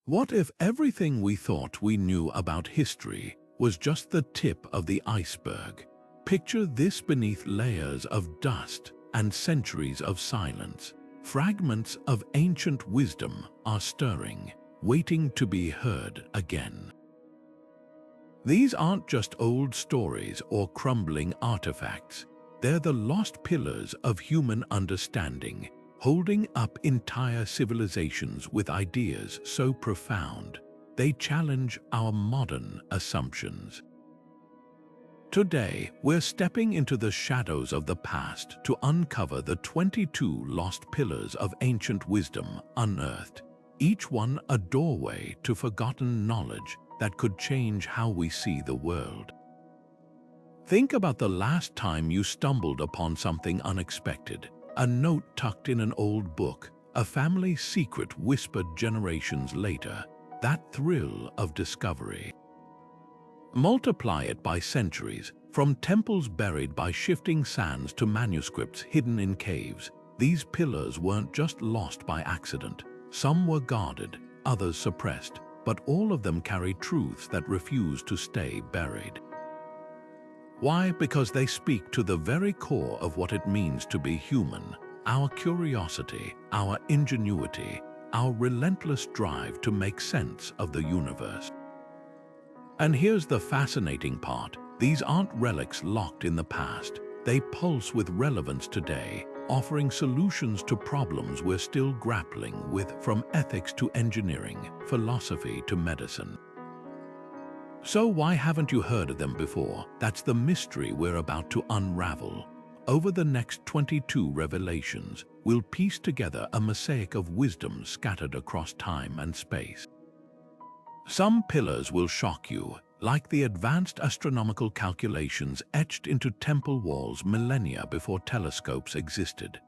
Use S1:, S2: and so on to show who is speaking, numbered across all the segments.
S1: What if everything we thought we knew about history was just the tip of the iceberg? Picture this beneath layers of dust and centuries of silence. Fragments of ancient wisdom are stirring, waiting to be heard again. These aren't just old stories or crumbling artifacts. They're the lost pillars of human understanding, holding up entire civilizations with ideas so profound they challenge our modern assumptions. Today, we're stepping into the shadows of the past to uncover the 22 lost pillars of ancient wisdom unearthed, each one a doorway to forgotten knowledge that could change how we see the world. Think about the last time you stumbled upon something unexpected, a note tucked in an old book, a family secret whispered generations later, that thrill of discovery. Multiply it by centuries, from temples buried by shifting sands to manuscripts hidden in caves. These pillars weren't just lost by accident. Some were guarded, others suppressed, but all of them carry truths that refuse to stay buried. Why? Because they speak to the very core of what it means to be human, our curiosity, our ingenuity, our relentless drive to make sense of the universe. And here's the fascinating part. These aren't relics locked in the past. They pulse with relevance today, offering solutions to problems we're still grappling with, from ethics to engineering, philosophy to medicine. So why haven't you heard of them before? That's the mystery we're about to unravel. Over the next 22 revelations, we'll piece together a mosaic of wisdom scattered across time and space. Some pillars will shock you, like the advanced astronomical calculations etched into temple walls millennia before telescopes existed.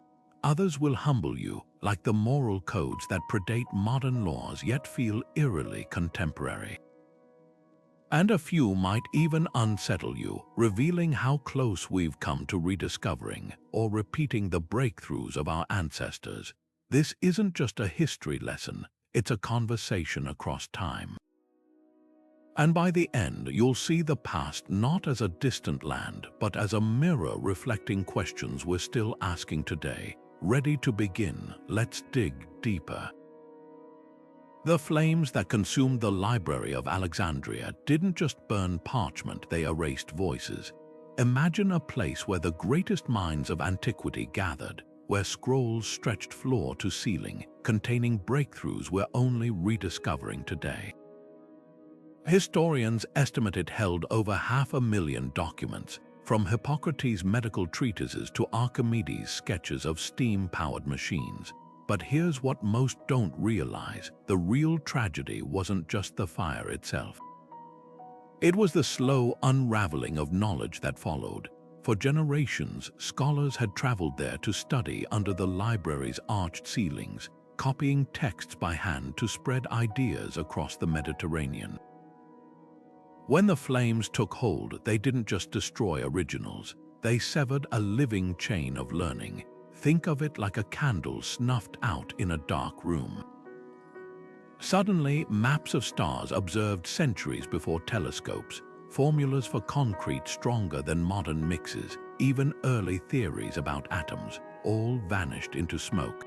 S1: Others will humble you, like the moral codes that predate modern laws yet feel eerily contemporary. And a few might even unsettle you, revealing how close we've come to rediscovering or repeating the breakthroughs of our ancestors. This isn't just a history lesson, it's a conversation across time. And by the end, you'll see the past not as a distant land, but as a mirror reflecting questions we're still asking today. Ready to begin? Let's dig deeper. The flames that consumed the Library of Alexandria didn't just burn parchment, they erased voices. Imagine a place where the greatest minds of antiquity gathered, where scrolls stretched floor to ceiling, containing breakthroughs we're only rediscovering today. Historians estimate it held over 500,000 documents, from Hippocrates' medical treatises to Archimedes' sketches of steam-powered machines. But here's what most don't realize: the real tragedy wasn't just the fire itself. It was the slow unraveling of knowledge that followed. For generations, scholars had traveled there to study under the library's arched ceilings, copying texts by hand to spread ideas across the Mediterranean. When the flames took hold, they didn't just destroy originals, they severed a living chain of learning. Think of it like a candle snuffed out in a dark room. Suddenly, maps of stars observed centuries before telescopes, formulas for concrete stronger than modern mixes, even early theories about atoms, all vanished into smoke.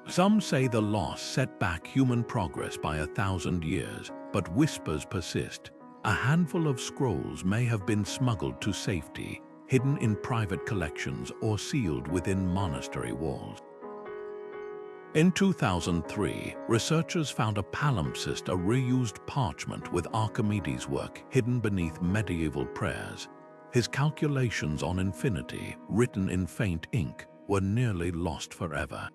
S1: Some say the loss set back human progress by 1,000 years, but whispers persist. A handful of scrolls may have been smuggled to safety, hidden in private collections or sealed within monastery walls. In 2003, researchers found a palimpsest, a reused parchment with Archimedes' work hidden beneath medieval prayers. His calculations on infinity, written in faint ink, were nearly lost forever.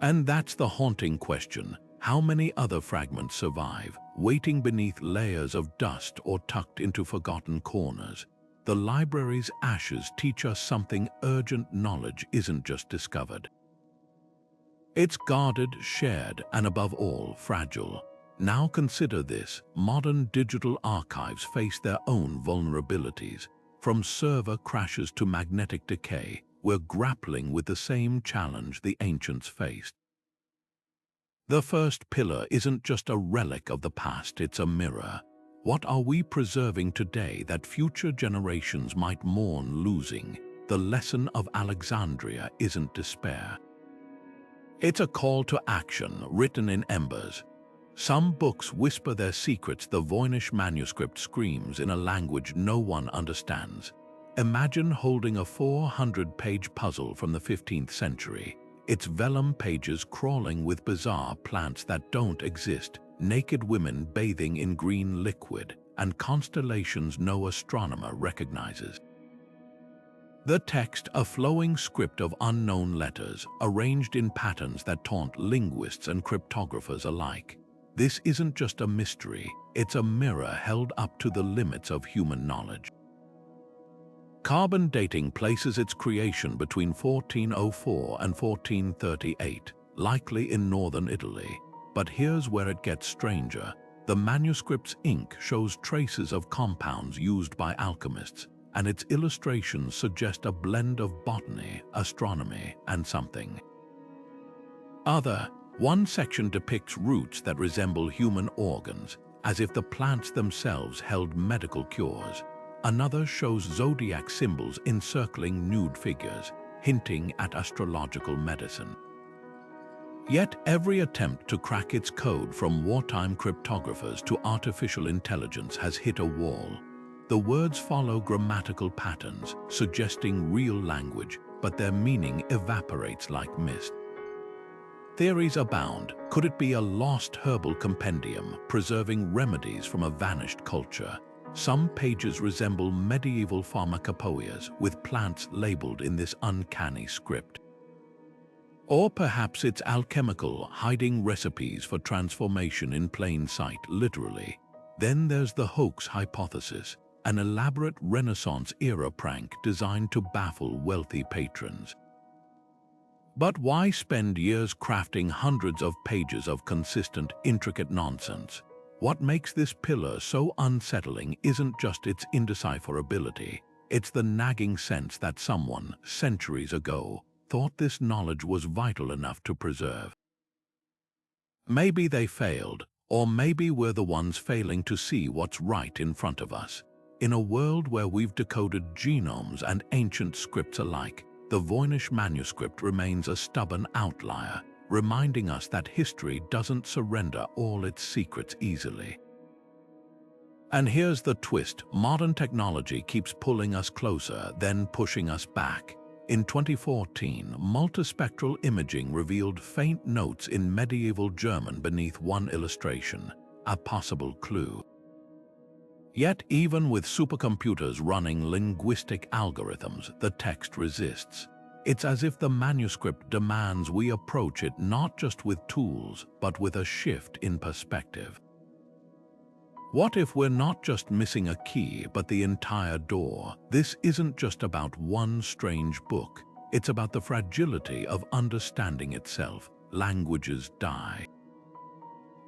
S1: And that's the haunting question: how many other fragments survive, waiting beneath layers of dust or tucked into forgotten corners? The library's ashes teach us something urgent: knowledge isn't just discovered. It's guarded, shared, and above all, fragile. Now consider this: modern digital archives face their own vulnerabilities. From server crashes to magnetic decay, we're grappling with the same challenge the ancients faced. The first pillar isn't just a relic of the past, it's a mirror. What are we preserving today that future generations might mourn losing? The lesson of Alexandria isn't despair. It's a call to action written in embers. Some books whisper their secrets. The Voynich Manuscript screams in a language no one understands. Imagine holding a 400-page puzzle from the 15th century. Its vellum pages crawling with bizarre plants that don't exist, naked women bathing in green liquid, and constellations no astronomer recognizes. The text, a flowing script of unknown letters, arranged in patterns that taunt linguists and cryptographers alike. This isn't just a mystery, it's a mirror held up to the limits of human knowledge. Carbon dating places its creation between 1404 and 1438, likely in northern Italy. But here's where it gets stranger. The manuscript's ink shows traces of compounds used by alchemists, and its illustrations suggest a blend of botany, astronomy, and something other. One section depicts roots that resemble human organs, as if the plants themselves held medical cures. Another shows zodiac symbols encircling nude figures, hinting at astrological medicine. Yet every attempt to crack its code, from wartime cryptographers to artificial intelligence, has hit a wall. The words follow grammatical patterns, suggesting real language, but their meaning evaporates like mist. Theories abound. Could it be a lost herbal compendium, preserving remedies from a vanished culture? Some pages resemble medieval pharmacopoeias, with plants labeled in this uncanny script. Or perhaps it's alchemical, hiding recipes for transformation in plain sight, literally. Then there's the hoax hypothesis, an elaborate Renaissance-era prank designed to baffle wealthy patrons. But why spend years crafting hundreds of pages of consistent, intricate nonsense? What makes this pillar so unsettling isn't just its indecipherability, it's the nagging sense that someone, centuries ago, thought this knowledge was vital enough to preserve. Maybe they failed, or maybe we're the ones failing to see what's right in front of us. In a world where we've decoded genomes and ancient scripts alike, the Voynich Manuscript remains a stubborn outlier, reminding us that history doesn't surrender all its secrets easily. And here's the twist: modern technology keeps pulling us closer, then pushing us back. In 2014, multispectral imaging revealed faint notes in medieval German beneath one illustration, a possible clue. Yet even with supercomputers running linguistic algorithms, the text resists. It's as if the manuscript demands we approach it not just with tools, but with a shift in perspective. What if we're not just missing a key, but the entire door? This isn't just about one strange book. It's about the fragility of understanding itself. Languages die.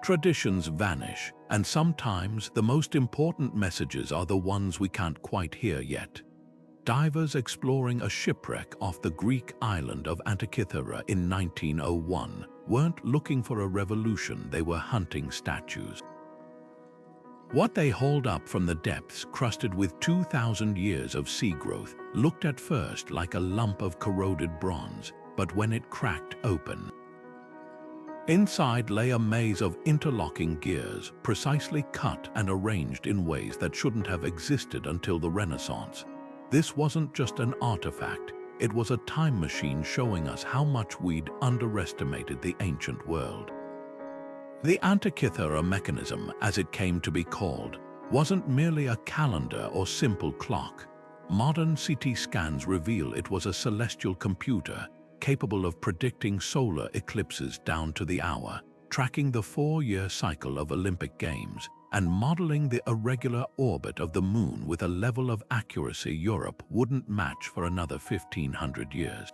S1: Traditions vanish, and sometimes the most important messages are the ones we can't quite hear yet. Divers exploring a shipwreck off the Greek island of Antikythera in 1901 weren't looking for a revolution, they were hunting statues. What they hauled up from the depths, crusted with 2,000 years of sea growth, looked at first like a lump of corroded bronze, but when it cracked open, inside lay a maze of interlocking gears, precisely cut and arranged in ways that shouldn't have existed until the Renaissance. This wasn't just an artifact, it was a time machine showing us how much we'd underestimated the ancient world. The Antikythera Mechanism, as it came to be called, wasn't merely a calendar or simple clock. Modern CT scans reveal it was a celestial computer, capable of predicting solar eclipses down to the hour, tracking the 4-year cycle of Olympic Games, and modeling the irregular orbit of the Moon with a level of accuracy Europe wouldn't match for another 1,500 years.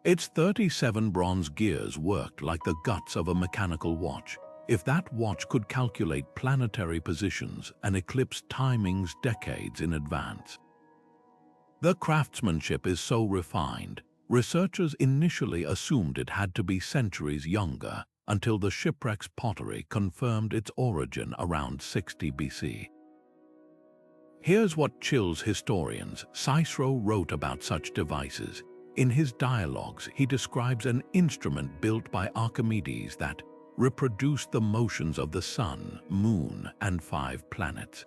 S1: Its 37 bronze gears worked like the guts of a mechanical watch. If that watch could calculate planetary positions and eclipse timings decades in advance. The craftsmanship is so refined, researchers initially assumed it had to be centuries younger, until the shipwreck's pottery confirmed its origin around 60 BC. Here's what chills historians. Cicero wrote about such devices. In his dialogues, he describes an instrument built by Archimedes that reproduced the motions of the sun, moon, and 5 planets.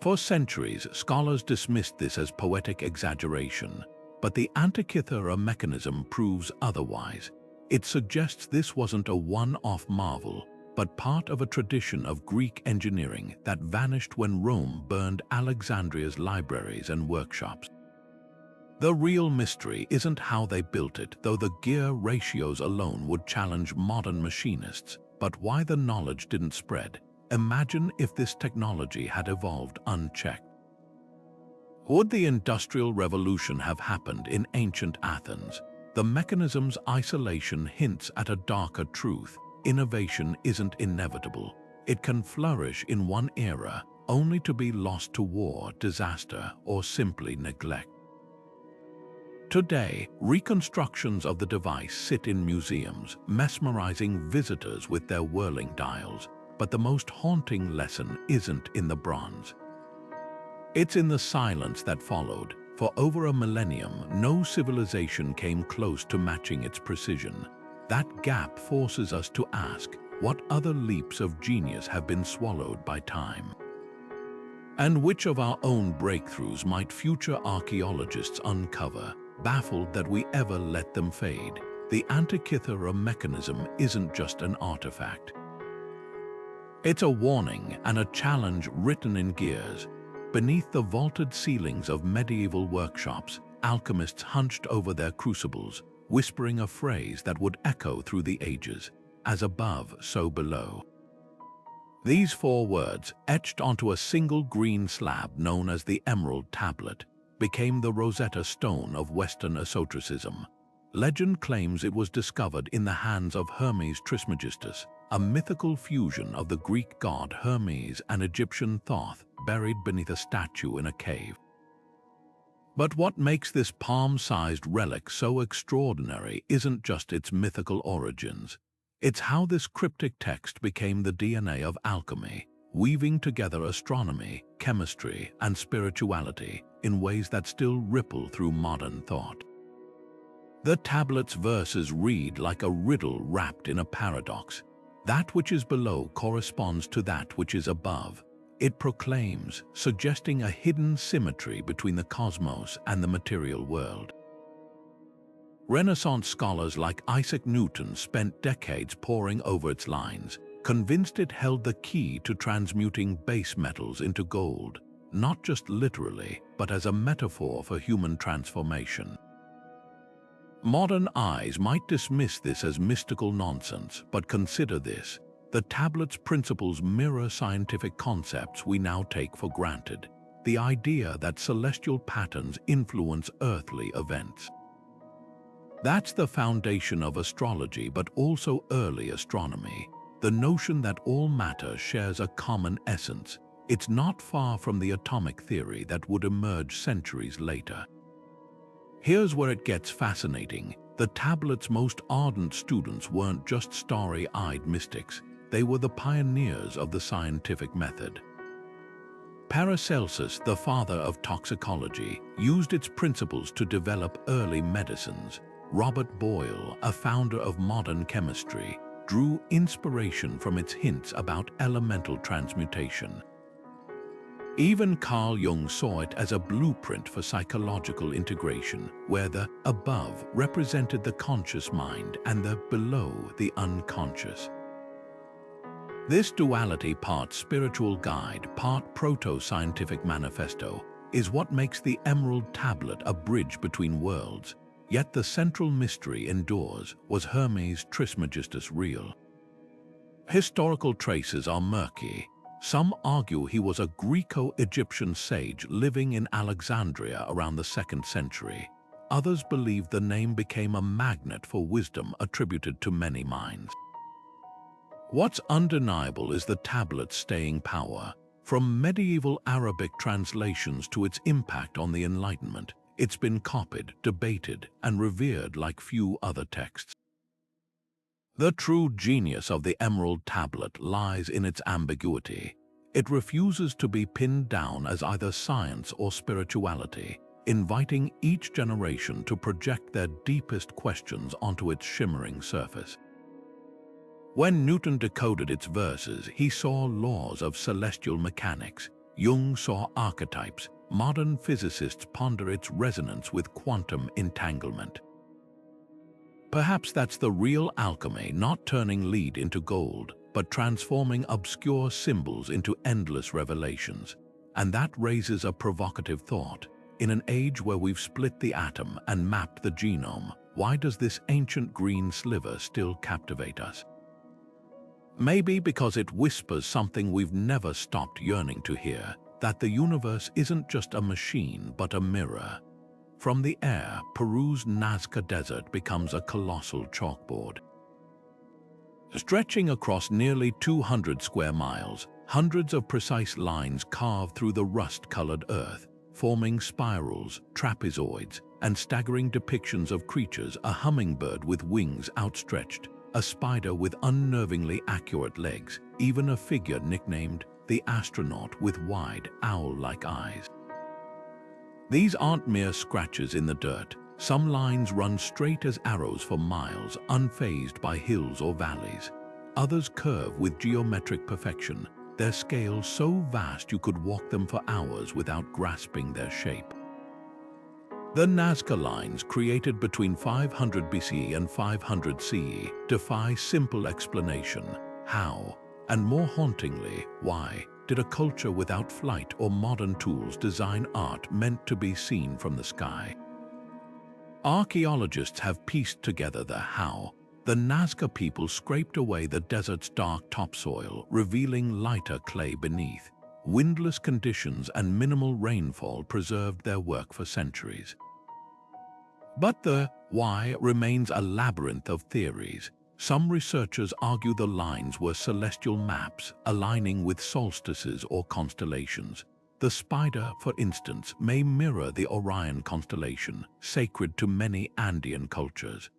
S1: For centuries, scholars dismissed this as poetic exaggeration, but the Antikythera mechanism proves otherwise. It suggests this wasn't a one-off marvel, but part of a tradition of Greek engineering that vanished when Rome burned Alexandria's libraries and workshops. The real mystery isn't how they built it, though the gear ratios alone would challenge modern machinists, but why the knowledge didn't spread. Imagine if this technology had evolved unchecked. Would the Industrial Revolution have happened in ancient Athens? The mechanism's isolation hints at a darker truth. Innovation isn't inevitable. It can flourish in one era, only to be lost to war, disaster, or simply neglect. Today, reconstructions of the device sit in museums, mesmerizing visitors with their whirling dials. But the most haunting lesson isn't in the bronze. It's in the silence that followed. For over a millennium, no civilization came close to matching its precision. That gap forces us to ask, what other leaps of genius have been swallowed by time? And which of our own breakthroughs might future archaeologists uncover, baffled that we ever let them fade? The Antikythera mechanism isn't just an artifact. It's a warning and a challenge written in gears. Beneath the vaulted ceilings of medieval workshops, alchemists hunched over their crucibles, whispering a phrase that would echo through the ages, as above, so below. These 4 words, etched onto a single green slab known as the Emerald Tablet, became the Rosetta Stone of Western esotericism. Legend claims it was discovered in the hands of Hermes Trismegistus, a mythical fusion of the Greek god Hermes and Egyptian Thoth, buried beneath a statue in a cave. But what makes this palm-sized relic so extraordinary isn't just its mythical origins. It's how this cryptic text became the DNA of alchemy, weaving together astronomy, chemistry, and spirituality in ways that still ripple through modern thought. The tablet's verses read like a riddle wrapped in a paradox. That which is below corresponds to that which is above. It proclaims, suggesting a hidden symmetry between the cosmos and the material world. Renaissance scholars like Isaac Newton spent decades poring over its lines, convinced it held the key to transmuting base metals into gold, not just literally, but as a metaphor for human transformation. Modern eyes might dismiss this as mystical nonsense, but consider this. The tablet's principles mirror scientific concepts we now take for granted. The idea that celestial patterns influence earthly events. That's the foundation of astrology, but also early astronomy. The notion that all matter shares a common essence. It's not far from the atomic theory that would emerge centuries later. Here's where it gets fascinating. The tablet's most ardent students weren't just starry-eyed mystics. They were the pioneers of the scientific method. Paracelsus, the father of toxicology, used its principles to develop early medicines. Robert Boyle, a founder of modern chemistry, drew inspiration from its hints about elemental transmutation. Even Carl Jung saw it as a blueprint for psychological integration, where the above represented the conscious mind and the below the unconscious. This duality, part spiritual guide, part proto-scientific manifesto, is what makes the Emerald Tablet a bridge between worlds. Yet the central mystery endures. Was Hermes Trismegistus real? Historical traces are murky. Some argue he was a Greco-Egyptian sage living in Alexandria around the 2nd century. Others believe the name became a magnet for wisdom attributed to many minds. What's undeniable is the tablet's staying power. From medieval Arabic translations to its impact on the Enlightenment, it's been copied, debated, and revered like few other texts. The true genius of the Emerald Tablet lies in its ambiguity. It refuses to be pinned down as either science or spirituality, inviting each generation to project their deepest questions onto its shimmering surface. When Newton decoded its verses, he saw laws of celestial mechanics. Jung saw archetypes. Modern physicists ponder its resonance with quantum entanglement. Perhaps that's the real alchemy, not turning lead into gold, but transforming obscure symbols into endless revelations. And that raises a provocative thought. In an age where we've split the atom and mapped the genome, why does this ancient green sliver still captivate us? Maybe because it whispers something we've never stopped yearning to hear, that the universe isn't just a machine but a mirror. From the air, Peru's Nazca Desert becomes a colossal chalkboard. Stretching across nearly 200 square miles, hundreds of precise lines carve through the rust-colored earth, forming spirals, trapezoids, and staggering depictions of creatures: a hummingbird with wings outstretched, a spider with unnervingly accurate legs, even a figure nicknamed the astronaut with wide, owl-like eyes. These aren't mere scratches in the dirt. Some lines run straight as arrows for miles, unfazed by hills or valleys. Others curve with geometric perfection, their scale so vast you could walk them for hours without grasping their shape. The Nazca lines, created between 500 BCE and 500 CE, defy simple explanation. How, and more hauntingly, why, did a culture without flight or modern tools design art meant to be seen from the sky? Archaeologists have pieced together the how. The Nazca people scraped away the desert's dark topsoil, revealing lighter clay beneath. Windless conditions and minimal rainfall preserved their work for centuries. But the why remains a labyrinth of theories. Some researchers argue the lines were celestial maps, aligning with solstices or constellations. The spider, for instance, may mirror the Orion constellation, sacred to many Andean cultures.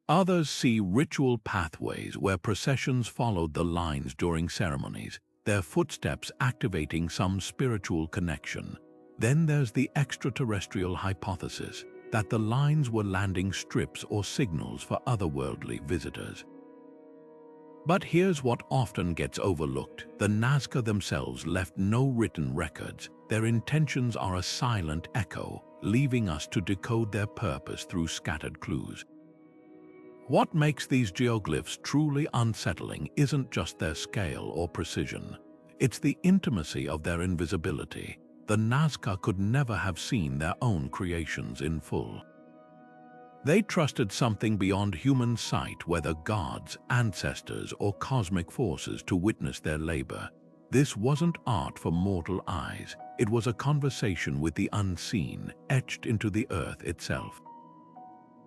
S1: Others see ritual pathways where processions followed the lines during ceremonies, their footsteps activating some spiritual connection. Then there's the extraterrestrial hypothesis, that the lines were landing strips or signals for otherworldly visitors. But here's what often gets overlooked. The Nazca themselves left no written records. Their intentions are a silent echo, leaving us to decode their purpose through scattered clues. What makes these geoglyphs truly unsettling isn't just their scale or precision. It's the intimacy of their invisibility. The Nazca could never have seen their own creations in full. They trusted something beyond human sight, whether gods, ancestors, or cosmic forces, to witness their labor. This wasn't art for mortal eyes. It was a conversation with the unseen, etched into the earth itself.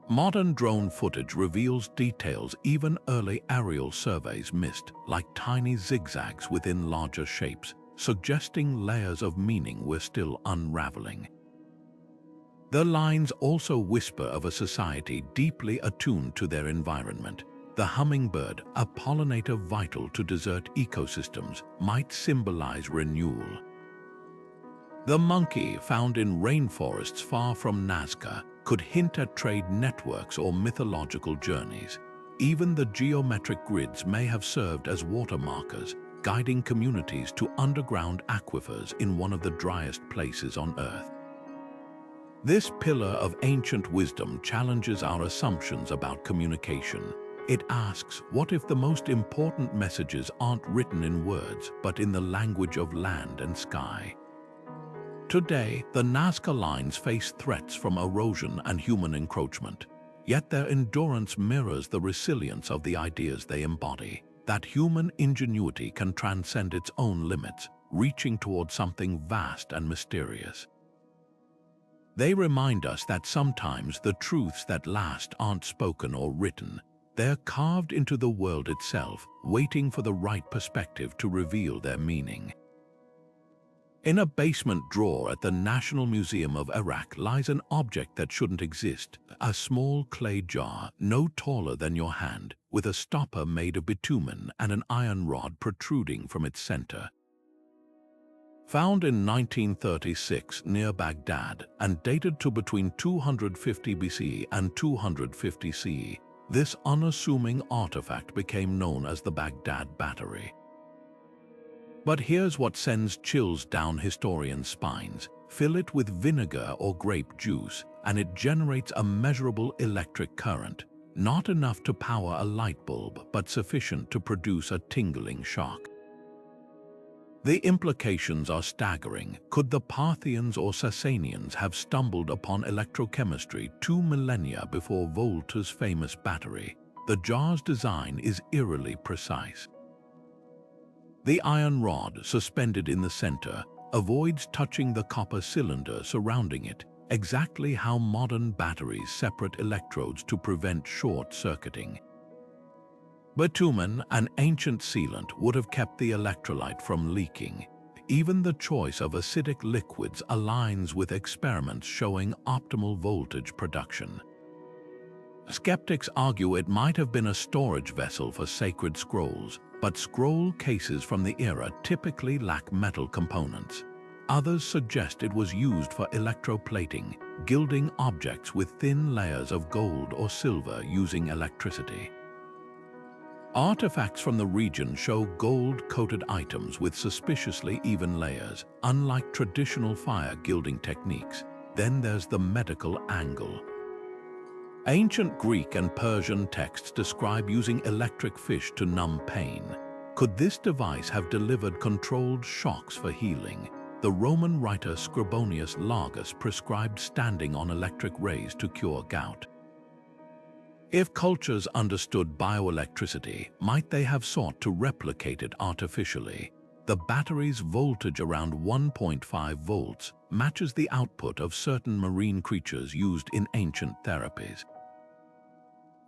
S1: Modern drone footage reveals details even early aerial surveys missed, like tiny zigzags within larger shapes, suggesting layers of meaning we're still unraveling. The lines also whisper of a society deeply attuned to their environment. The hummingbird, a pollinator vital to desert ecosystems, might symbolize renewal. The monkey, found in rainforests far from Nazca, could hint at trade networks or mythological journeys. Even the geometric grids may have served as water markers, guiding communities to underground aquifers in one of the driest places on Earth. This pillar of ancient wisdom challenges our assumptions about communication. It asks, what if the most important messages aren't written in words, but in the language of land and sky? Today, the Nazca lines face threats from erosion and human encroachment. Yet their endurance mirrors the resilience of the ideas they embody, that human ingenuity can transcend its own limits, reaching toward something vast and mysterious. They remind us that sometimes the truths that last aren't spoken or written. They're carved into the world itself, waiting for the right perspective to reveal their meaning. In a basement drawer at the National Museum of Iraq lies an object that shouldn't exist, a small clay jar no taller than your hand, with a stopper made of bitumen and an iron rod protruding from its center. Found in 1936 near Baghdad and dated to between 250 BC and 250 CE, this unassuming artifact became known as the Baghdad Battery. But here's what sends chills down historians' spines. Fill it with vinegar or grape juice, and it generates a measurable electric current, not enough to power a light bulb, but sufficient to produce a tingling shock. The implications are staggering. Could the Parthians or Sasanians have stumbled upon electrochemistry 2 millennia before Volta's famous battery? The jar's design is eerily precise. The iron rod, suspended in the center, avoids touching the copper cylinder surrounding it, exactly how modern batteries separate electrodes to prevent short-circuiting. Bitumen, an ancient sealant, would have kept the electrolyte from leaking. Even the choice of acidic liquids aligns with experiments showing optimal voltage production. Skeptics argue it might have been a storage vessel for sacred scrolls, but scroll cases from the era typically lack metal components. Others suggest it was used for electroplating, gilding objects with thin layers of gold or silver using electricity. Artifacts from the region show gold-coated items with suspiciously even layers, unlike traditional fire gilding techniques. Then there's the medical angle. Ancient Greek and Persian texts describe using electric fish to numb pain. Could this device have delivered controlled shocks for healing? The Roman writer Scribonius Largus prescribed standing on electric rays to cure gout. If cultures understood bioelectricity, might they have sought to replicate it artificially? The battery's voltage around 1.5 volts matches the output of certain marine creatures used in ancient therapies.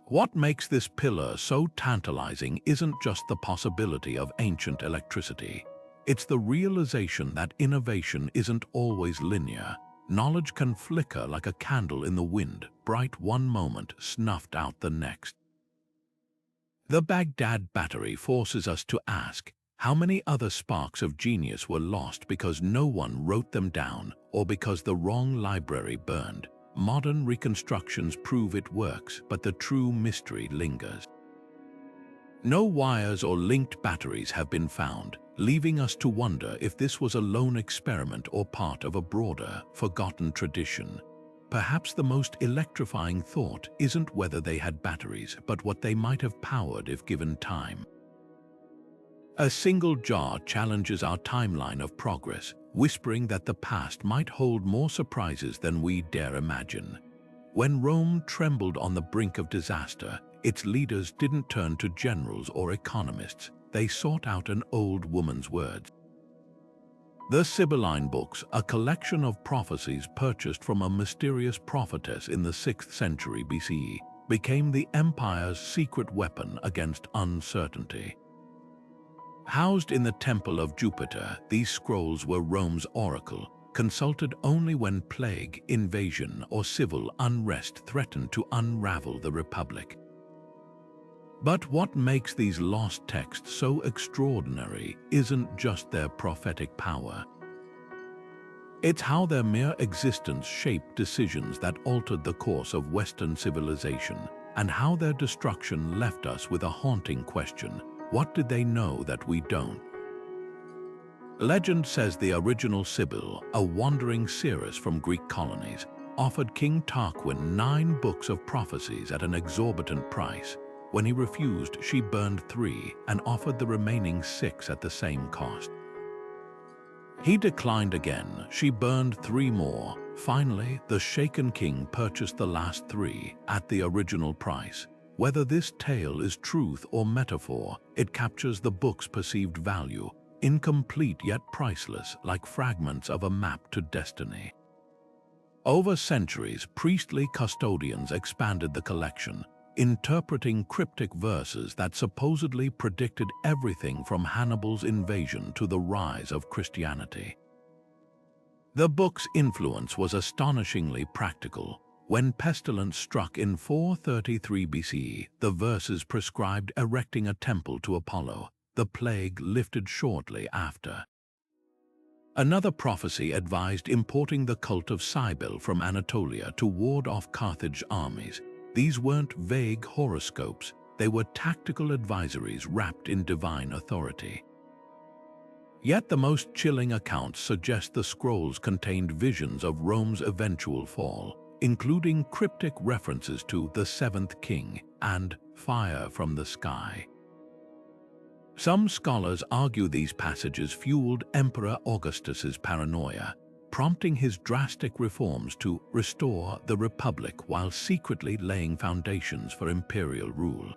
S1: What makes this pillar so tantalizing isn't just the possibility of ancient electricity. It's the realization that innovation isn't always linear. Knowledge can flicker like a candle in the wind, bright one moment, snuffed out the next. The Baghdad Battery forces us to ask, how many other sparks of genius were lost because no one wrote them down or because the wrong library burned? Modern reconstructions prove it works, but the true mystery lingers. No wires or linked batteries have been found, leaving us to wonder if this was a lone experiment or part of a broader, forgotten tradition. Perhaps the most electrifying thought isn't whether they had batteries, but what they might have powered if given time. A single jar challenges our timeline of progress, whispering that the past might hold more surprises than we dare imagine. When Rome trembled on the brink of disaster, its leaders didn't turn to generals or economists. They sought out an old woman's words. The Sibylline books, a collection of prophecies purchased from a mysterious prophetess in the 6th century BCE, became the empire's secret weapon against uncertainty. Housed in the Temple of Jupiter, these scrolls were Rome's oracle, consulted only when plague, invasion, or civil unrest threatened to unravel the Republic. But what makes these lost texts so extraordinary isn't just their prophetic power. It's how their mere existence shaped decisions that altered the course of Western civilization, and how their destruction left us with a haunting question: what did they know that we don't? Legend says the original Sibyl, a wandering seeress from Greek colonies, offered King Tarquin 9 books of prophecies at an exorbitant price. When he refused, she burned 3 and offered the remaining 6 at the same cost. He declined again. She burned 3 more. Finally, the shaken king purchased the last 3 at the original price. Whether this tale is truth or metaphor, it captures the book's perceived value, incomplete yet priceless, like fragments of a map to destiny. Over centuries, priestly custodians expanded the collection, interpreting cryptic verses that supposedly predicted everything from Hannibal's invasion to the rise of Christianity. The book's influence was astonishingly practical. When pestilence struck in 433 BCE, the verses prescribed erecting a temple to Apollo. The plague lifted shortly after. Another prophecy advised importing the cult of Cybele from Anatolia to ward off Carthage armies. These weren't vague horoscopes, they were tactical advisories wrapped in divine authority. Yet the most chilling accounts suggest the scrolls contained visions of Rome's eventual fall, including cryptic references to the seventh king and fire from the sky. Some scholars argue these passages fueled Emperor Augustus's paranoia, prompting his drastic reforms to restore the Republic while secretly laying foundations for imperial rule.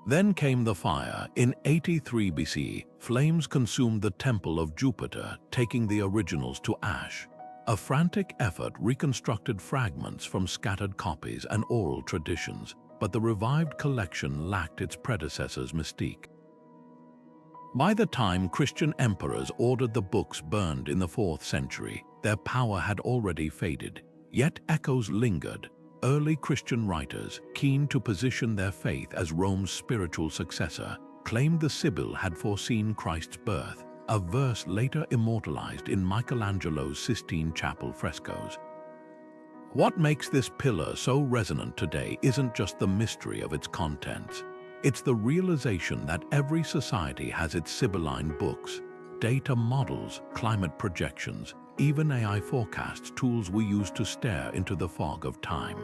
S1: Then came the fire. In 83 BC, flames consumed the temple of Jupiter, taking the originals to ash. A frantic effort reconstructed fragments from scattered copies and oral traditions, but the revived collection lacked its predecessor's mystique. By the time Christian emperors ordered the books burned in the 4th century, their power had already faded, yet echoes lingered. Early Christian writers, keen to position their faith as Rome's spiritual successor, claimed the Sibyl had foreseen Christ's birth, a verse later immortalized in Michelangelo's Sistine Chapel frescoes. What makes this pillar so resonant today isn't just the mystery of its contents. It's the realization that every society has its Sibylline books, data models, climate projections, even AI forecasts, tools we use to stare into the fog of time.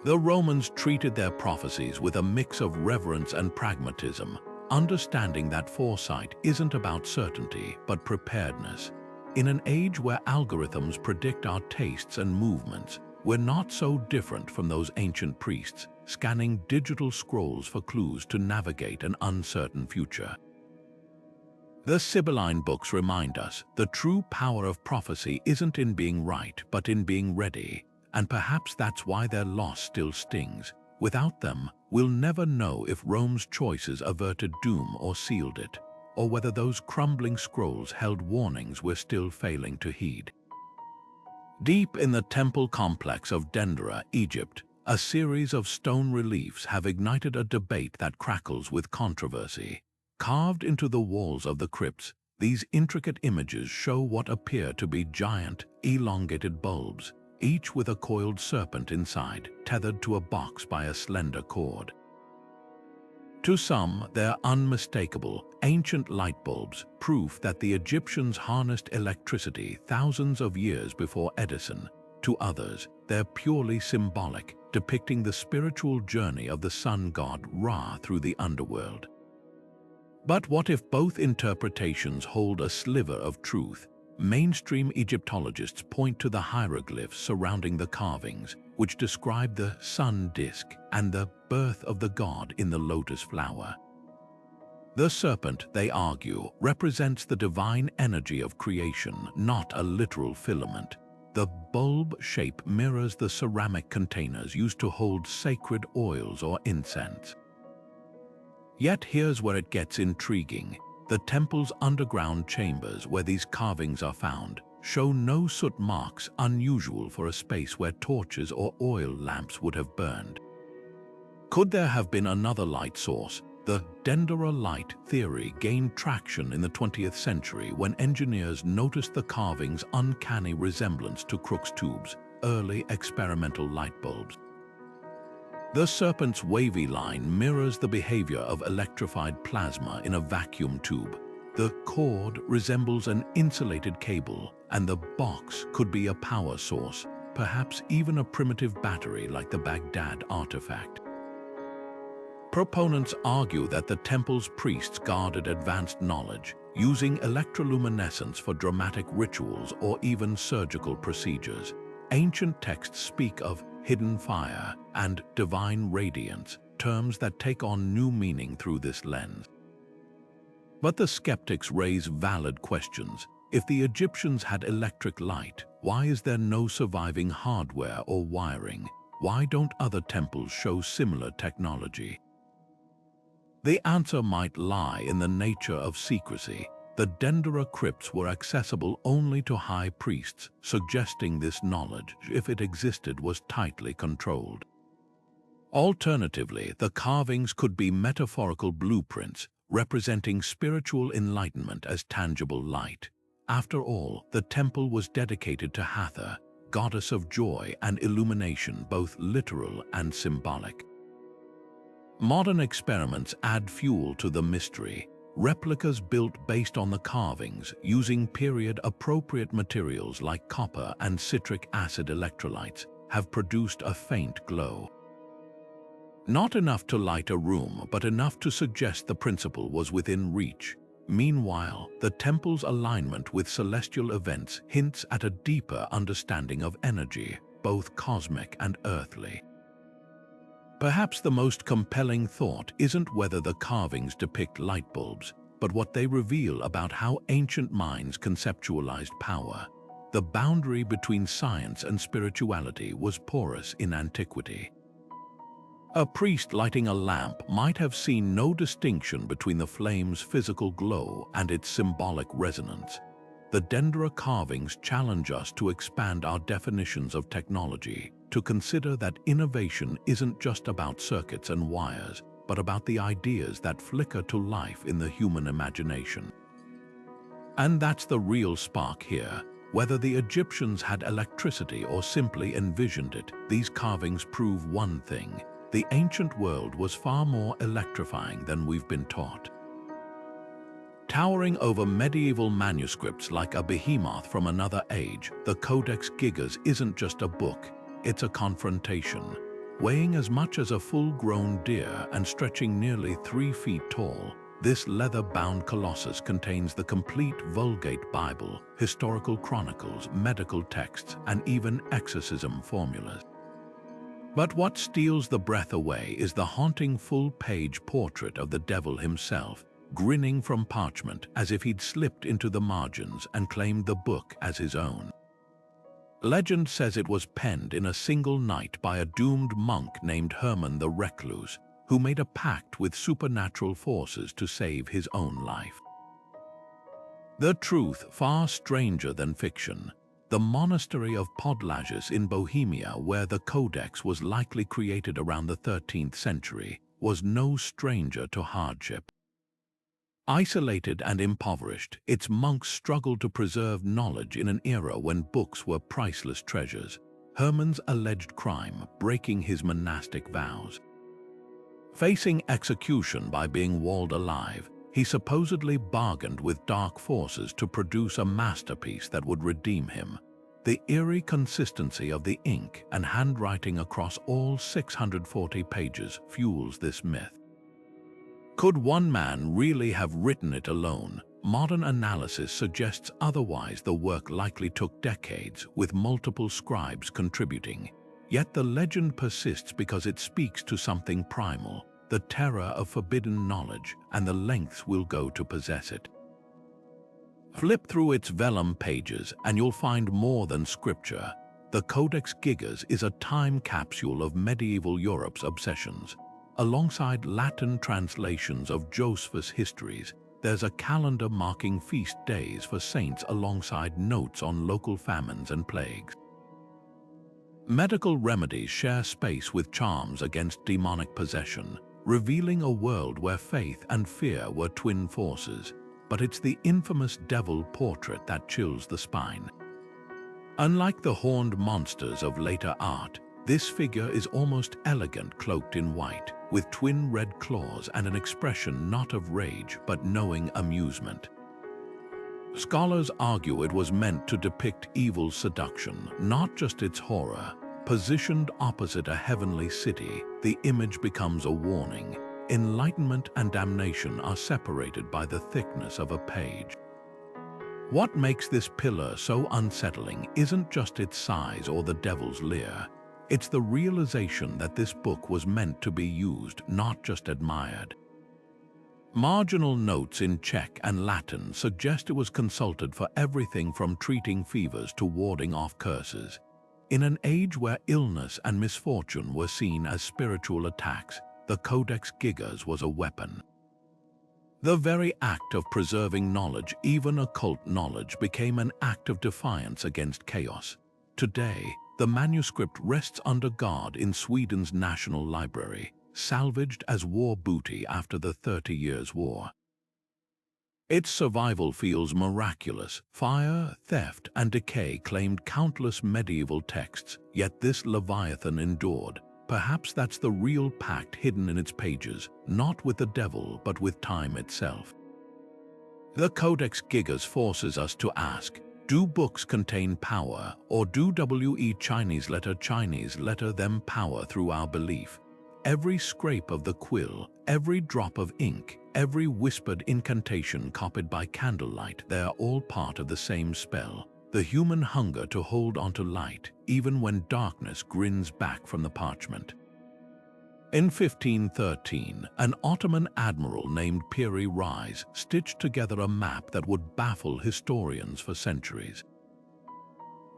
S1: The Romans treated their prophecies with a mix of reverence and pragmatism, understanding that foresight isn't about certainty but preparedness. In an age where algorithms predict our tastes and movements, we're not so different from those ancient priests, scanning digital scrolls for clues to navigate an uncertain future. The Sibylline books remind us the true power of prophecy isn't in being right, but in being ready, and perhaps that's why their loss still stings. Without them, we'll never know if Rome's choices averted doom or sealed it, or whether those crumbling scrolls held warnings we're still failing to heed. Deep in the temple complex of Dendera, Egypt, a series of stone reliefs have ignited a debate that crackles with controversy. Carved into the walls of the crypts, these intricate images show what appear to be giant, elongated bulbs, each with a coiled serpent inside, tethered to a box by a slender cord. To some, they're unmistakable, ancient light bulbs, proof that the Egyptians harnessed electricity thousands of years before Edison. To others, they're purely symbolic, depicting the spiritual journey of the sun god Ra through the underworld. But what if both interpretations hold a sliver of truth? Mainstream Egyptologists point to the hieroglyphs surrounding the carvings, which describe the sun disk and the birth of the god in the lotus flower. The serpent, they argue, represents the divine energy of creation, not a literal filament. The bulb shape mirrors the ceramic containers used to hold sacred oils or incense. Yet here's where it gets intriguing. The temple's underground chambers where these carvings are found show no soot marks, unusual for a space where torches or oil lamps would have burned. Could there have been another light source? The Dendera light theory gained traction in the 20th century when engineers noticed the carving's uncanny resemblance to Crookes tubes, early experimental light bulbs. The serpent's wavy line mirrors the behavior of electrified plasma in a vacuum tube. The cord resembles an insulated cable, and the box could be a power source, perhaps even a primitive battery like the Baghdad artifact. Proponents argue that the temple's priests guarded advanced knowledge, using electroluminescence for dramatic rituals or even surgical procedures. Ancient texts speak of hidden fire and divine radiance, terms that take on new meaning through this lens. But the skeptics raise valid questions. If the Egyptians had electric light, why is there no surviving hardware or wiring? Why don't other temples show similar technology? The answer might lie in the nature of secrecy. The Dendera crypts were accessible only to high priests, suggesting this knowledge, if it existed, was tightly controlled. Alternatively, the carvings could be metaphorical blueprints, representing spiritual enlightenment as tangible light. After all, the temple was dedicated to Hathor, goddess of joy and illumination, both literal and symbolic. Modern experiments add fuel to the mystery. Replicas built based on the carvings, using period-appropriate materials like copper and citric acid electrolytes, have produced a faint glow. Not enough to light a room, but enough to suggest the principle was within reach. Meanwhile, the temple's alignment with celestial events hints at a deeper understanding of energy, both cosmic and earthly. Perhaps the most compelling thought isn't whether the carvings depict light bulbs, but what they reveal about how ancient minds conceptualized power. The boundary between science and spirituality was porous in antiquity. A priest lighting a lamp might have seen no distinction between the flame's physical glow and its symbolic resonance. The Dendera carvings challenge us to expand our definitions of technology, to consider that innovation isn't just about circuits and wires, but about the ideas that flicker to life in the human imagination. And that's the real spark here. Whether the Egyptians had electricity or simply envisioned it, these carvings prove one thing: the ancient world was far more electrifying than we've been taught. Towering over medieval manuscripts like a behemoth from another age, the Codex Gigas isn't just a book, it's a confrontation. Weighing as much as a full-grown deer and stretching nearly 3 feet tall, this leather-bound colossus contains the complete Vulgate Bible, historical chronicles, medical texts, and even exorcism formulas. But what steals the breath away is the haunting full-page portrait of the devil himself, grinning from parchment as if he'd slipped into the margins and claimed the book as his own. Legend says it was penned in a single night by a doomed monk named Herman the Recluse, who made a pact with supernatural forces to save his own life. The truth, far stranger than fiction. The monastery of Podlages in Bohemia, where the Codex was likely created around the 13th century, was no stranger to hardship. Isolated and impoverished, its monks struggled to preserve knowledge in an era when books were priceless treasures. Herman's alleged crime: breaking his monastic vows. Facing execution by being walled alive, he supposedly bargained with dark forces to produce a masterpiece that would redeem him. The eerie consistency of the ink and handwriting across all 640 pages fuels this myth. Could one man really have written it alone? Modern analysis suggests otherwise. The work likely took decades, with multiple scribes contributing. Yet the legend persists because it speaks to something primal, the terror of forbidden knowledge and the lengths we'll go to possess it. Flip through its vellum pages and you'll find more than scripture. The Codex Gigas is a time capsule of medieval Europe's obsessions. Alongside Latin translations of Josephus' histories, there's a calendar marking feast days for saints alongside notes on local famines and plagues. Medical remedies share space with charms against demonic possession, revealing a world where faith and fear were twin forces. But it's the infamous devil portrait that chills the spine. Unlike the horned monsters of later art, this figure is almost elegant, cloaked in white, with twin red claws and an expression not of rage but knowing amusement. Scholars argue it was meant to depict evil's seduction, not just its horror. Positioned opposite a heavenly city, the image becomes a warning. Enlightenment and damnation are separated by the thickness of a page. What makes this pillar so unsettling isn't just its size or the devil's leer. It's the realization that this book was meant to be used, not just admired. Marginal notes in Czech and Latin suggest it was consulted for everything from treating fevers to warding off curses. In an age where illness and misfortune were seen as spiritual attacks, the Codex Gigas was a weapon. The very act of preserving knowledge, even occult knowledge, became an act of defiance against chaos. Today, the manuscript rests under guard in Sweden's National Library, salvaged as war booty after the 30 Years' War. Its survival feels miraculous. Fire, theft, and decay claimed countless medieval texts, yet this Leviathan endured. Perhaps that's the real pact hidden in its pages, not with the devil, but with time itself. The Codex Gigas forces us to ask, do books contain power, or do Chinese letter them power through our belief? Every scrape of the quill, every drop of ink, every whispered incantation copied by candlelight, they are all part of the same spell, the human hunger to hold onto light, even when darkness grins back from the parchment. In 1513, an Ottoman admiral named Piri Reis stitched together a map that would baffle historians for centuries.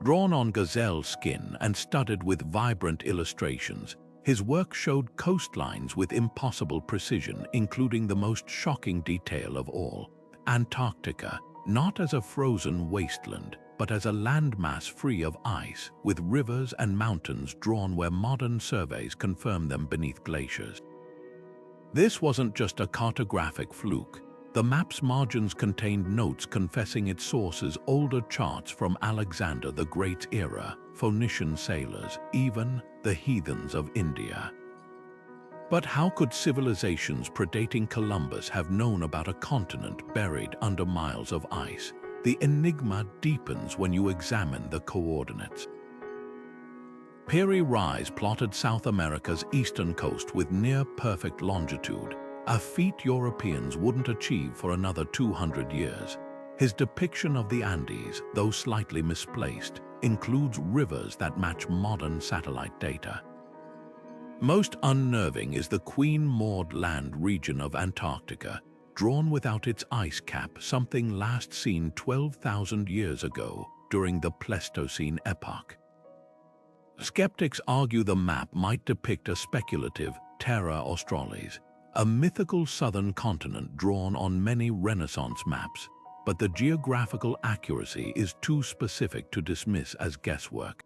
S1: Drawn on gazelle skin and studded with vibrant illustrations, his work showed coastlines with impossible precision, including the most shocking detail of all, Antarctica, not as a frozen wasteland, but as a landmass free of ice, with rivers and mountains drawn where modern surveys confirm them beneath glaciers. This wasn't just a cartographic fluke. The map's margins contained notes confessing its sources, older charts from Alexander the Great's era, Phoenician sailors, even the heathens of India. But how could civilizations predating Columbus have known about a continent buried under miles of ice? The enigma deepens when you examine the coordinates. Piri Reis plotted South America's eastern coast with near-perfect longitude, a feat Europeans wouldn't achieve for another 200 years. His depiction of the Andes, though slightly misplaced, includes rivers that match modern satellite data. Most unnerving is the Queen Maud Land region of Antarctica, drawn without its ice cap, something last seen 12,000 years ago during the Pleistocene epoch. Skeptics argue the map might depict a speculative Terra Australis, a mythical southern continent drawn on many Renaissance maps, but the geographical accuracy is too specific to dismiss as guesswork.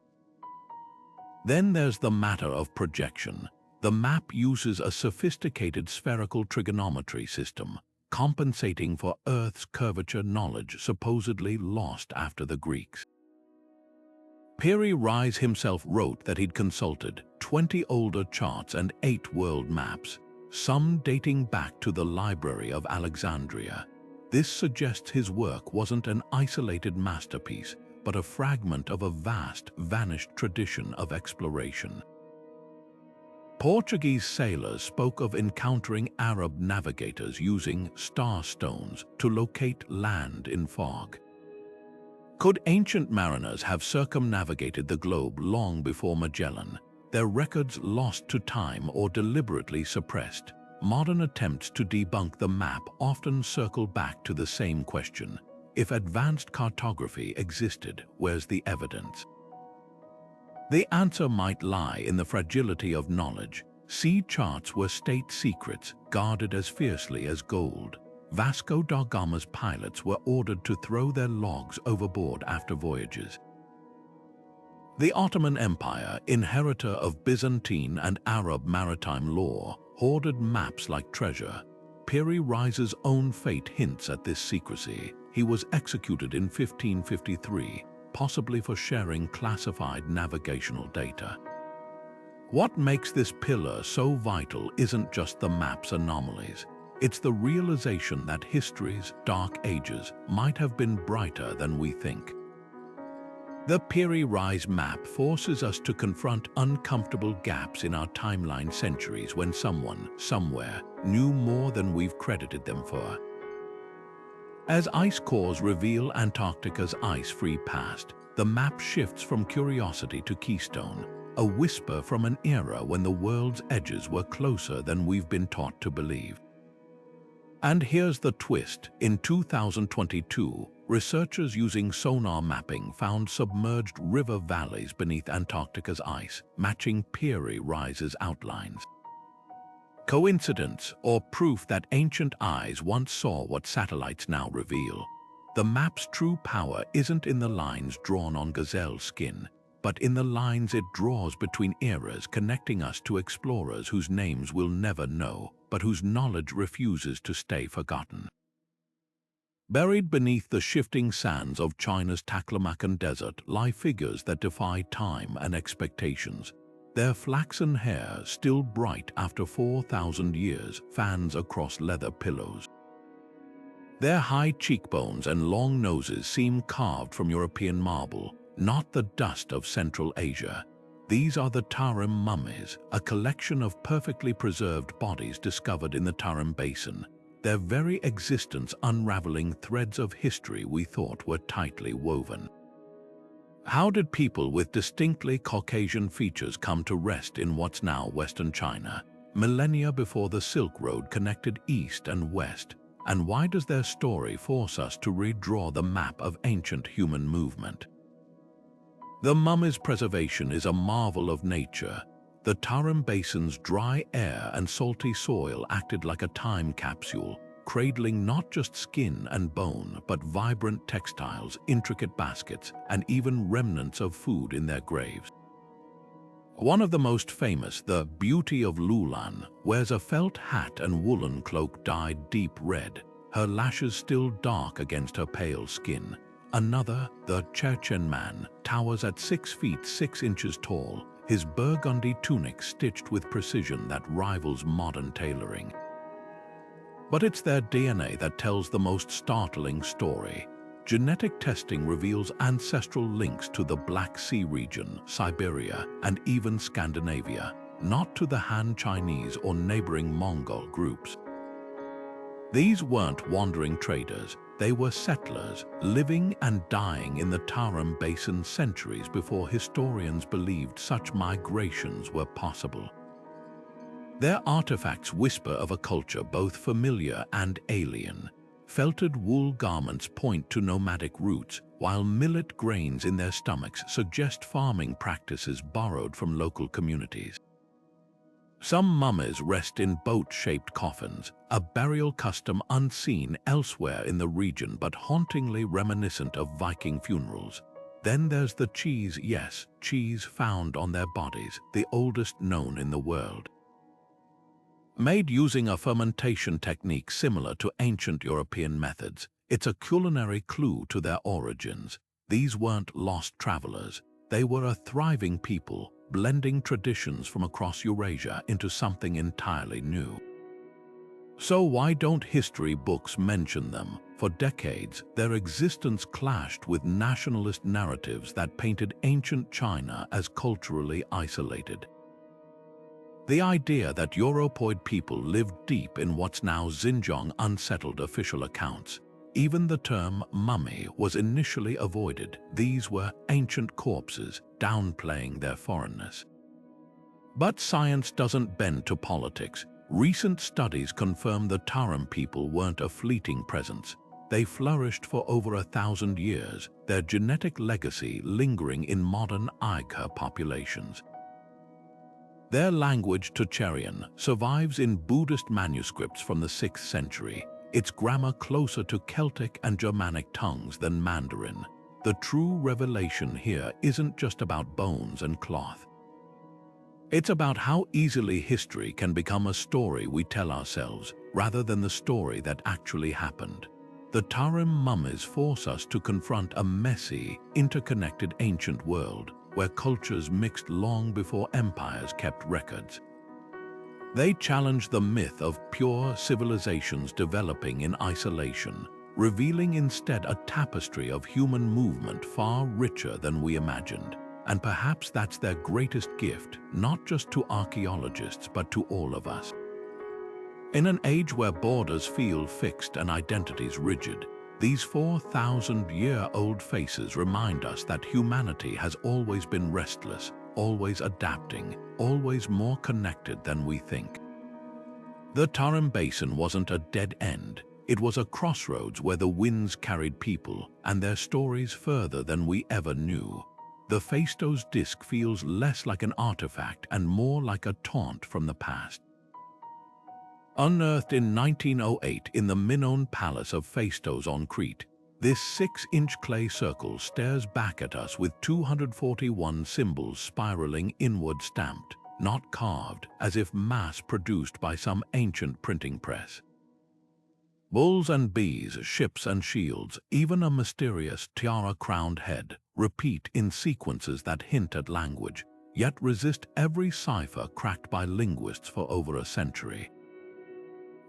S1: Then there's the matter of projection. The map uses a sophisticated spherical trigonometry system, compensating for Earth's curvature, knowledge supposedly lost after the Greeks. Piri Reis himself wrote that he'd consulted 20 older charts and 8 world maps, some dating back to the Library of Alexandria. This suggests his work wasn't an isolated masterpiece, but a fragment of a vast, vanished tradition of exploration. Portuguese sailors spoke of encountering Arab navigators using star stones to locate land in fog. Could ancient mariners have circumnavigated the globe long before Magellan, their records lost to time or deliberately suppressed? Modern attempts to debunk the map often circle back to the same question. If advanced cartography existed, where's the evidence? The answer might lie in the fragility of knowledge. Sea charts were state secrets, guarded as fiercely as gold. Vasco da Gama's pilots were ordered to throw their logs overboard after voyages. The Ottoman Empire, inheritor of Byzantine and Arab maritime law, hoarded maps like treasure. Piri Reis's own fate hints at this secrecy. He was executed in 1553, possibly for sharing classified navigational data. What makes this pillar so vital isn't just the map's anomalies. It's the realization that history's dark ages might have been brighter than we think. The Piri Reis Map forces us to confront uncomfortable gaps in our timeline, centuries when someone, somewhere, knew more than we've credited them for. As ice cores reveal Antarctica's ice-free past, the map shifts from curiosity to keystone, a whisper from an era when the world's edges were closer than we've been taught to believe. And here's the twist. In 2022, researchers using sonar mapping found submerged river valleys beneath Antarctica's ice, matching Piri Reis's outlines. Coincidence or proof that ancient eyes once saw what satellites now reveal? The map's true power isn't in the lines drawn on gazelle skin, but in the lines it draws between eras, connecting us to explorers whose names we'll never know, but whose knowledge refuses to stay forgotten. Buried beneath the shifting sands of China's Taklamakan Desert lie figures that defy time and expectations. Their flaxen hair, still bright after 4,000 years, fans across leather pillows. Their high cheekbones and long noses seem carved from European marble, not the dust of Central Asia. These are the Tarim mummies, a collection of perfectly preserved bodies discovered in the Tarim Basin, their very existence unraveling threads of history we thought were tightly woven. How did people with distinctly Caucasian features come to rest in what's now Western China, millennia before the Silk Road connected East and West? And why does their story force us to redraw the map of ancient human movement? The mummy's preservation is a marvel of nature. The Tarim Basin's dry air and salty soil acted like a time capsule, cradling not just skin and bone, but vibrant textiles, intricate baskets, and even remnants of food in their graves. One of the most famous, the Beauty of Lulan, wears a felt hat and woolen cloak dyed deep red, her lashes still dark against her pale skin. Another, the Chechen man, towers at 6 feet 6 inches tall, his burgundy tunic stitched with precision that rivals modern tailoring. But it's their DNA that tells the most startling story. Genetic testing reveals ancestral links to the Black Sea region, Siberia, and even Scandinavia, not to the Han Chinese or neighboring Mongol groups. These weren't wandering traders, they were settlers, living and dying in the Tarim Basin centuries before historians believed such migrations were possible. Their artifacts whisper of a culture both familiar and alien. Felted wool garments point to nomadic roots, while millet grains in their stomachs suggest farming practices borrowed from local communities. Some mummies rest in boat-shaped coffins, a burial custom unseen elsewhere in the region but hauntingly reminiscent of Viking funerals. Then there's the cheese, yes, cheese found on their bodies, the oldest known in the world. Made using a fermentation technique similar to ancient European methods, it's a culinary clue to their origins. These weren't lost travelers, they were a thriving people, blending traditions from across Eurasia into something entirely new. So why don't history books mention them? For decades, their existence clashed with nationalist narratives that painted ancient China as culturally isolated. The idea that Europoid people lived deep in what's now Xinjiang unsettled official accounts. Even the term mummy was initially avoided. These were ancient corpses, downplaying their foreignness. But science doesn't bend to politics. Recent studies confirm the Tarim people weren't a fleeting presence. They flourished for over 1,000 years, their genetic legacy lingering in modern Uyghur populations. Their language, Tocharian, survives in Buddhist manuscripts from the 6th century, its grammar closer to Celtic and Germanic tongues than Mandarin. The true revelation here isn't just about bones and cloth. It's about how easily history can become a story we tell ourselves, rather than the story that actually happened. The Tarim mummies force us to confront a messy, interconnected ancient world, where cultures mixed long before empires kept records. They challenge the myth of pure civilizations developing in isolation, revealing instead a tapestry of human movement far richer than we imagined. And perhaps that's their greatest gift, not just to archaeologists, but to all of us. In an age where borders feel fixed and identities rigid, these 4,000-year-old faces remind us that humanity has always been restless, always adapting, always more connected than we think. The Tarim Basin wasn't a dead end. It was a crossroads where the winds carried people and their stories further than we ever knew. The Phaistos disk feels less like an artifact and more like a taunt from the past. Unearthed in 1908 in the Minoan Palace of Phaistos on Crete, this 6-inch clay circle stares back at us with 241 symbols spiraling inward, stamped, not carved, as if mass-produced by some ancient printing press. Bulls and bees, ships and shields, even a mysterious tiara-crowned head, repeat in sequences that hint at language, yet resist every cipher cracked by linguists for over a century.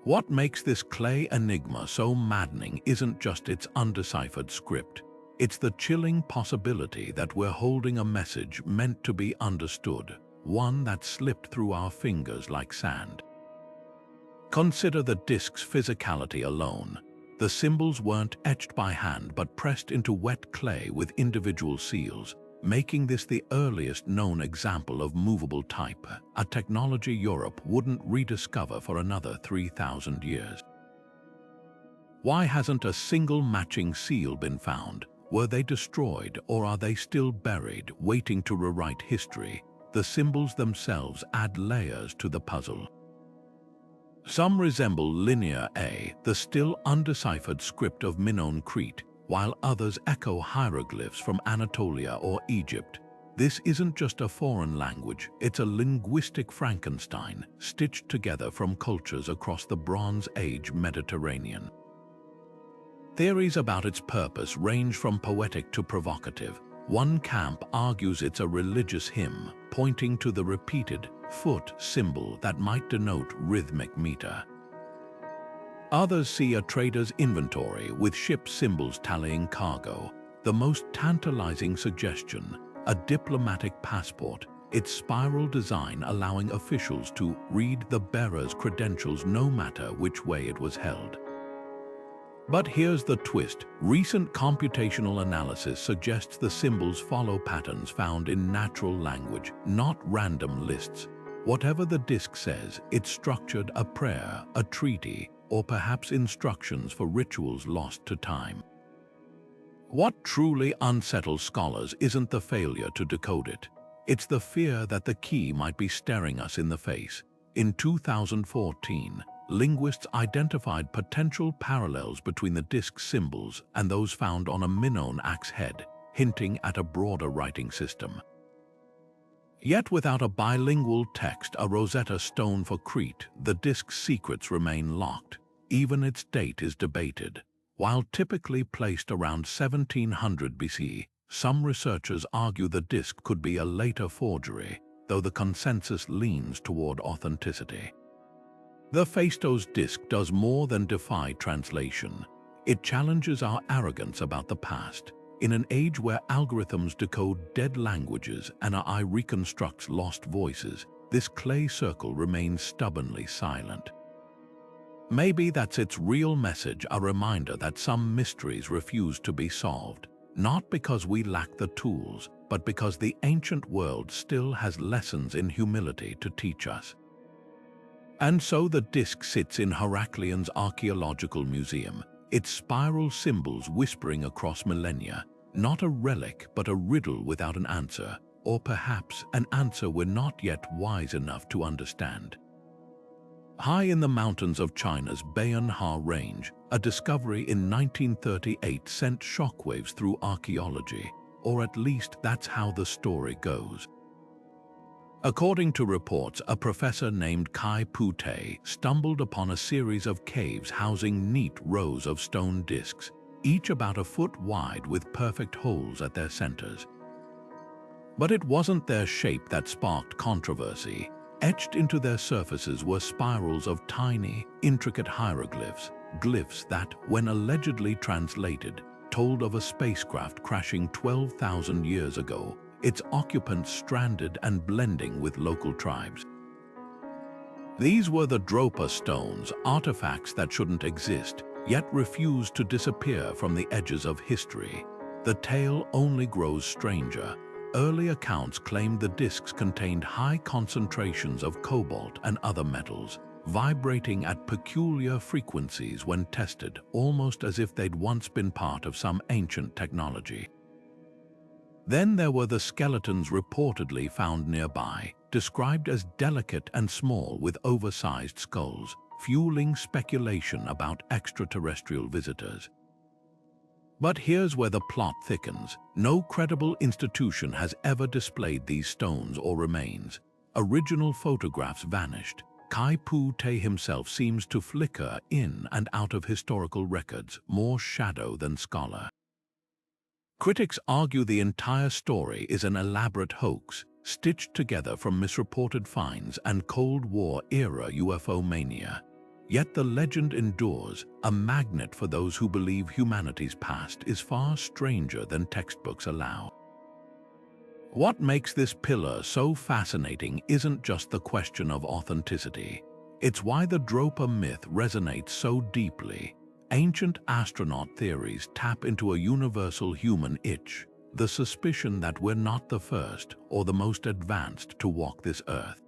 S1: What makes this clay enigma so maddening isn't just its undeciphered script. It's the chilling possibility that we're holding a message meant to be understood, one that slipped through our fingers like sand. Consider the disk's physicality alone. The symbols weren't etched by hand but pressed into wet clay with individual seals, making this the earliest known example of movable type, a technology Europe wouldn't rediscover for another 3,000 years. Why hasn't a single matching seal been found? Were they destroyed, or are they still buried, waiting to rewrite history? The symbols themselves add layers to the puzzle. Some resemble Linear A, the still undeciphered script of Minoan Crete, while others echo hieroglyphs from Anatolia or Egypt. This isn't just a foreign language, it's a linguistic Frankenstein, stitched together from cultures across the Bronze Age Mediterranean. Theories about its purpose range from poetic to provocative. One camp argues it's a religious hymn, pointing to the repeated foot symbol that might denote rhythmic meter. Others see a trader's inventory with ship symbols tallying cargo. The most tantalizing suggestion, a diplomatic passport, its spiral design allowing officials to read the bearer's credentials no matter which way it was held. But here's the twist. Recent computational analysis suggests the symbols follow patterns found in natural language, not random lists. Whatever the disk says, it's structured a prayer, a treaty, or perhaps instructions for rituals lost to time. What truly unsettles scholars isn't the failure to decode it. It's the fear that the key might be staring us in the face. In 2014, linguists identified potential parallels between the disk symbols and those found on a Minoan axe head, hinting at a broader writing system. Yet without a bilingual text, a Rosetta Stone for Crete, the disk's secrets remain locked. Even its date is debated. While typically placed around 1700 BC, some researchers argue the disk could be a later forgery, though the consensus leans toward authenticity. The Phaistos disk does more than defy translation. It challenges our arrogance about the past. In an age where algorithms decode dead languages and AI reconstructs lost voices, this clay circle remains stubbornly silent. Maybe that's its real message, a reminder that some mysteries refuse to be solved, not because we lack the tools, but because the ancient world still has lessons in humility to teach us. And so the disk sits in Herakleon's archaeological museum, its spiral symbols whispering across millennia, not a relic but a riddle without an answer, or perhaps an answer we're not yet wise enough to understand. High in the mountains of China's Bayan-Ha Range, a discovery in 1938 sent shockwaves through archaeology, or at least that's how the story goes. According to reports, a professor named Kai Pu-Te stumbled upon a series of caves housing neat rows of stone discs, each about a foot wide with perfect holes at their centers. But it wasn't their shape that sparked controversy. Etched into their surfaces were spirals of tiny, intricate hieroglyphs, glyphs that, when allegedly translated, told of a spacecraft crashing 12,000 years ago, its occupants stranded and blending with local tribes. These were the Dropa stones, artifacts that shouldn't exist, yet refused to disappear from the edges of history. The tale only grows stranger. Early accounts claimed the discs contained high concentrations of cobalt and other metals, vibrating at peculiar frequencies when tested, almost as if they'd once been part of some ancient technology. Then there were the skeletons reportedly found nearby, described as delicate and small with oversized skulls, fueling speculation about extraterrestrial visitors. But here's where the plot thickens. No credible institution has ever displayed these stones or remains. Original photographs vanished. Kai Pu Te himself seems to flicker in and out of historical records, more shadow than scholar. Critics argue the entire story is an elaborate hoax, stitched together from misreported finds and Cold War-era UFO mania. Yet the legend endures, a magnet for those who believe humanity's past is far stranger than textbooks allow. What makes this pillar so fascinating isn't just the question of authenticity. It's why the Dropa myth resonates so deeply. Ancient astronaut theories tap into a universal human itch, the suspicion that we're not the first or the most advanced to walk this earth.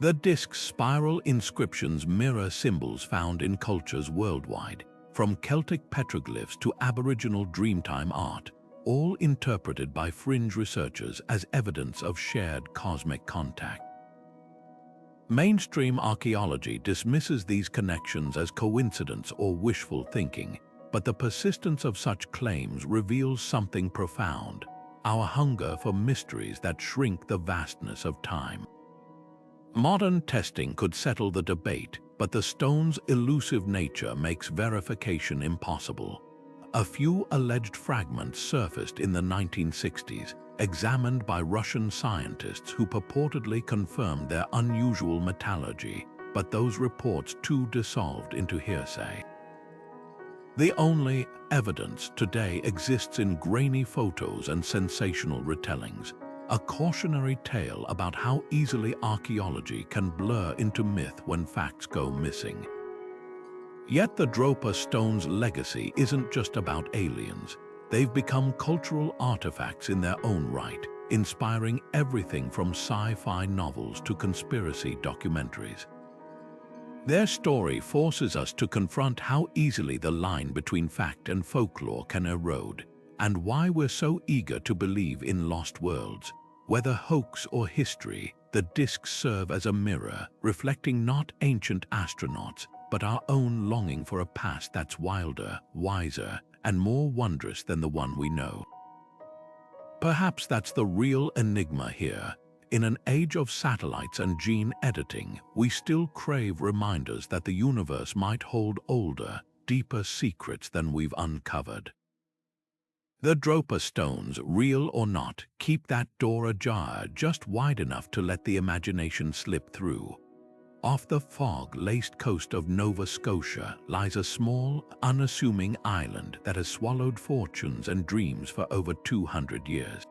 S1: The disk's spiral inscriptions mirror symbols found in cultures worldwide, from Celtic petroglyphs to Aboriginal Dreamtime art, all interpreted by fringe researchers as evidence of shared cosmic contact. Mainstream archaeology dismisses these connections as coincidence or wishful thinking, but the persistence of such claims reveals something profound: our hunger for mysteries that shrink the vastness of time. Modern testing could settle the debate, but the stone's elusive nature makes verification impossible. A few alleged fragments surfaced in the 1960s, examined by Russian scientists who purportedly confirmed their unusual metallurgy, but those reports too dissolved into hearsay. The only evidence today exists in grainy photos and sensational retellings, a cautionary tale about how easily archaeology can blur into myth when facts go missing. Yet the Dropa stone's legacy isn't just about aliens. They've become cultural artifacts in their own right, inspiring everything from sci-fi novels to conspiracy documentaries. Their story forces us to confront how easily the line between fact and folklore can erode, and why we're so eager to believe in lost worlds. Whether hoax or history, the discs serve as a mirror, reflecting not ancient astronauts, but our own longing for a past that's wilder, wiser, and more wondrous than the one we know. Perhaps that's the real enigma here. In an age of satellites and gene editing, we still crave reminders that the universe might hold older, deeper secrets than we've uncovered. The Dropa stones, real or not, keep that door ajar just wide enough to let the imagination slip through. Off the fog-laced coast of Nova Scotia lies a small, unassuming island that has swallowed fortunes and dreams for over 200 years.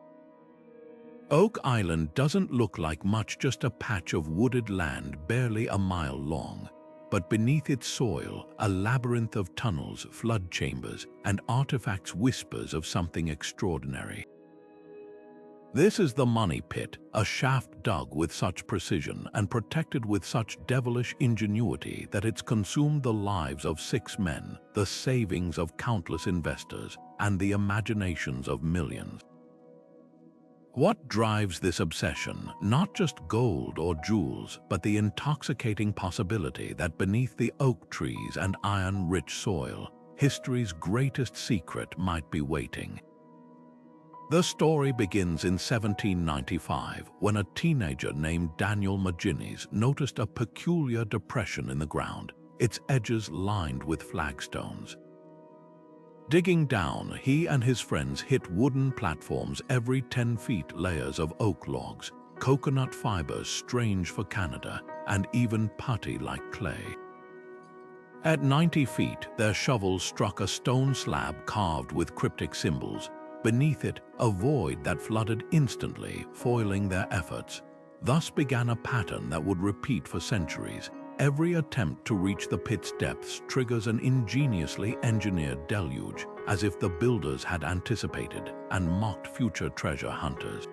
S1: Oak Island doesn't look like much, just a patch of wooded land barely a mile long, but beneath its soil, a labyrinth of tunnels, flood chambers, and artifacts whispers of something extraordinary. This is the Money Pit, a shaft dug with such precision and protected with such devilish ingenuity that it's consumed the lives of 6 men, the savings of countless investors, and the imaginations of millions. What drives this obsession? Not just gold or jewels, but the intoxicating possibility that beneath the oak trees and iron-rich soil, history's greatest secret might be waiting. The story begins in 1795, when a teenager named Daniel Maginnis noticed a peculiar depression in the ground, its edges lined with flagstones. Digging down, he and his friends hit wooden platforms every 10 feet, layers of oak logs, coconut fibers strange for Canada, and even putty like clay. At 90 feet, their shovels struck a stone slab carved with cryptic symbols. Beneath it, a void that flooded instantly, foiling their efforts. Thus began a pattern that would repeat for centuries. Every attempt to reach the pit's depths triggers an ingeniously engineered deluge, as if the builders had anticipated and mocked future treasure hunters.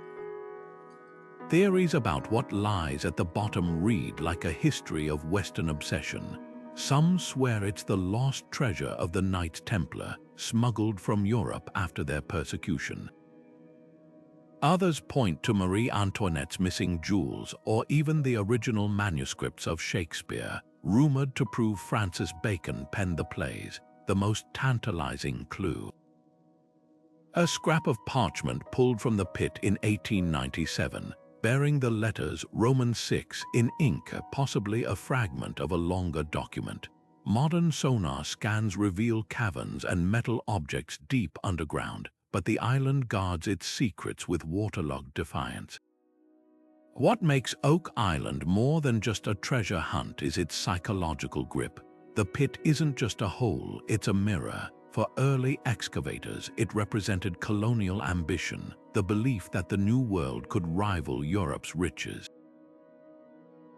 S1: Theories about what lies at the bottom read like a history of Western obsession. Some swear it's the lost treasure of the Knights Templar, smuggled from Europe after their persecution. Others point to Marie Antoinette's missing jewels or even the original manuscripts of Shakespeare, rumored to prove Francis Bacon penned the plays, the most tantalizing clue. A scrap of parchment pulled from the pit in 1897, bearing the letters Roman 6 in ink, possibly a fragment of a longer document. Modern sonar scans reveal caverns and metal objects deep underground, but the island guards its secrets with waterlogged defiance. What makes Oak Island more than just a treasure hunt is its psychological grip. The pit isn't just a hole, it's a mirror. For early excavators, it represented colonial ambition, the belief that the New World could rival Europe's riches.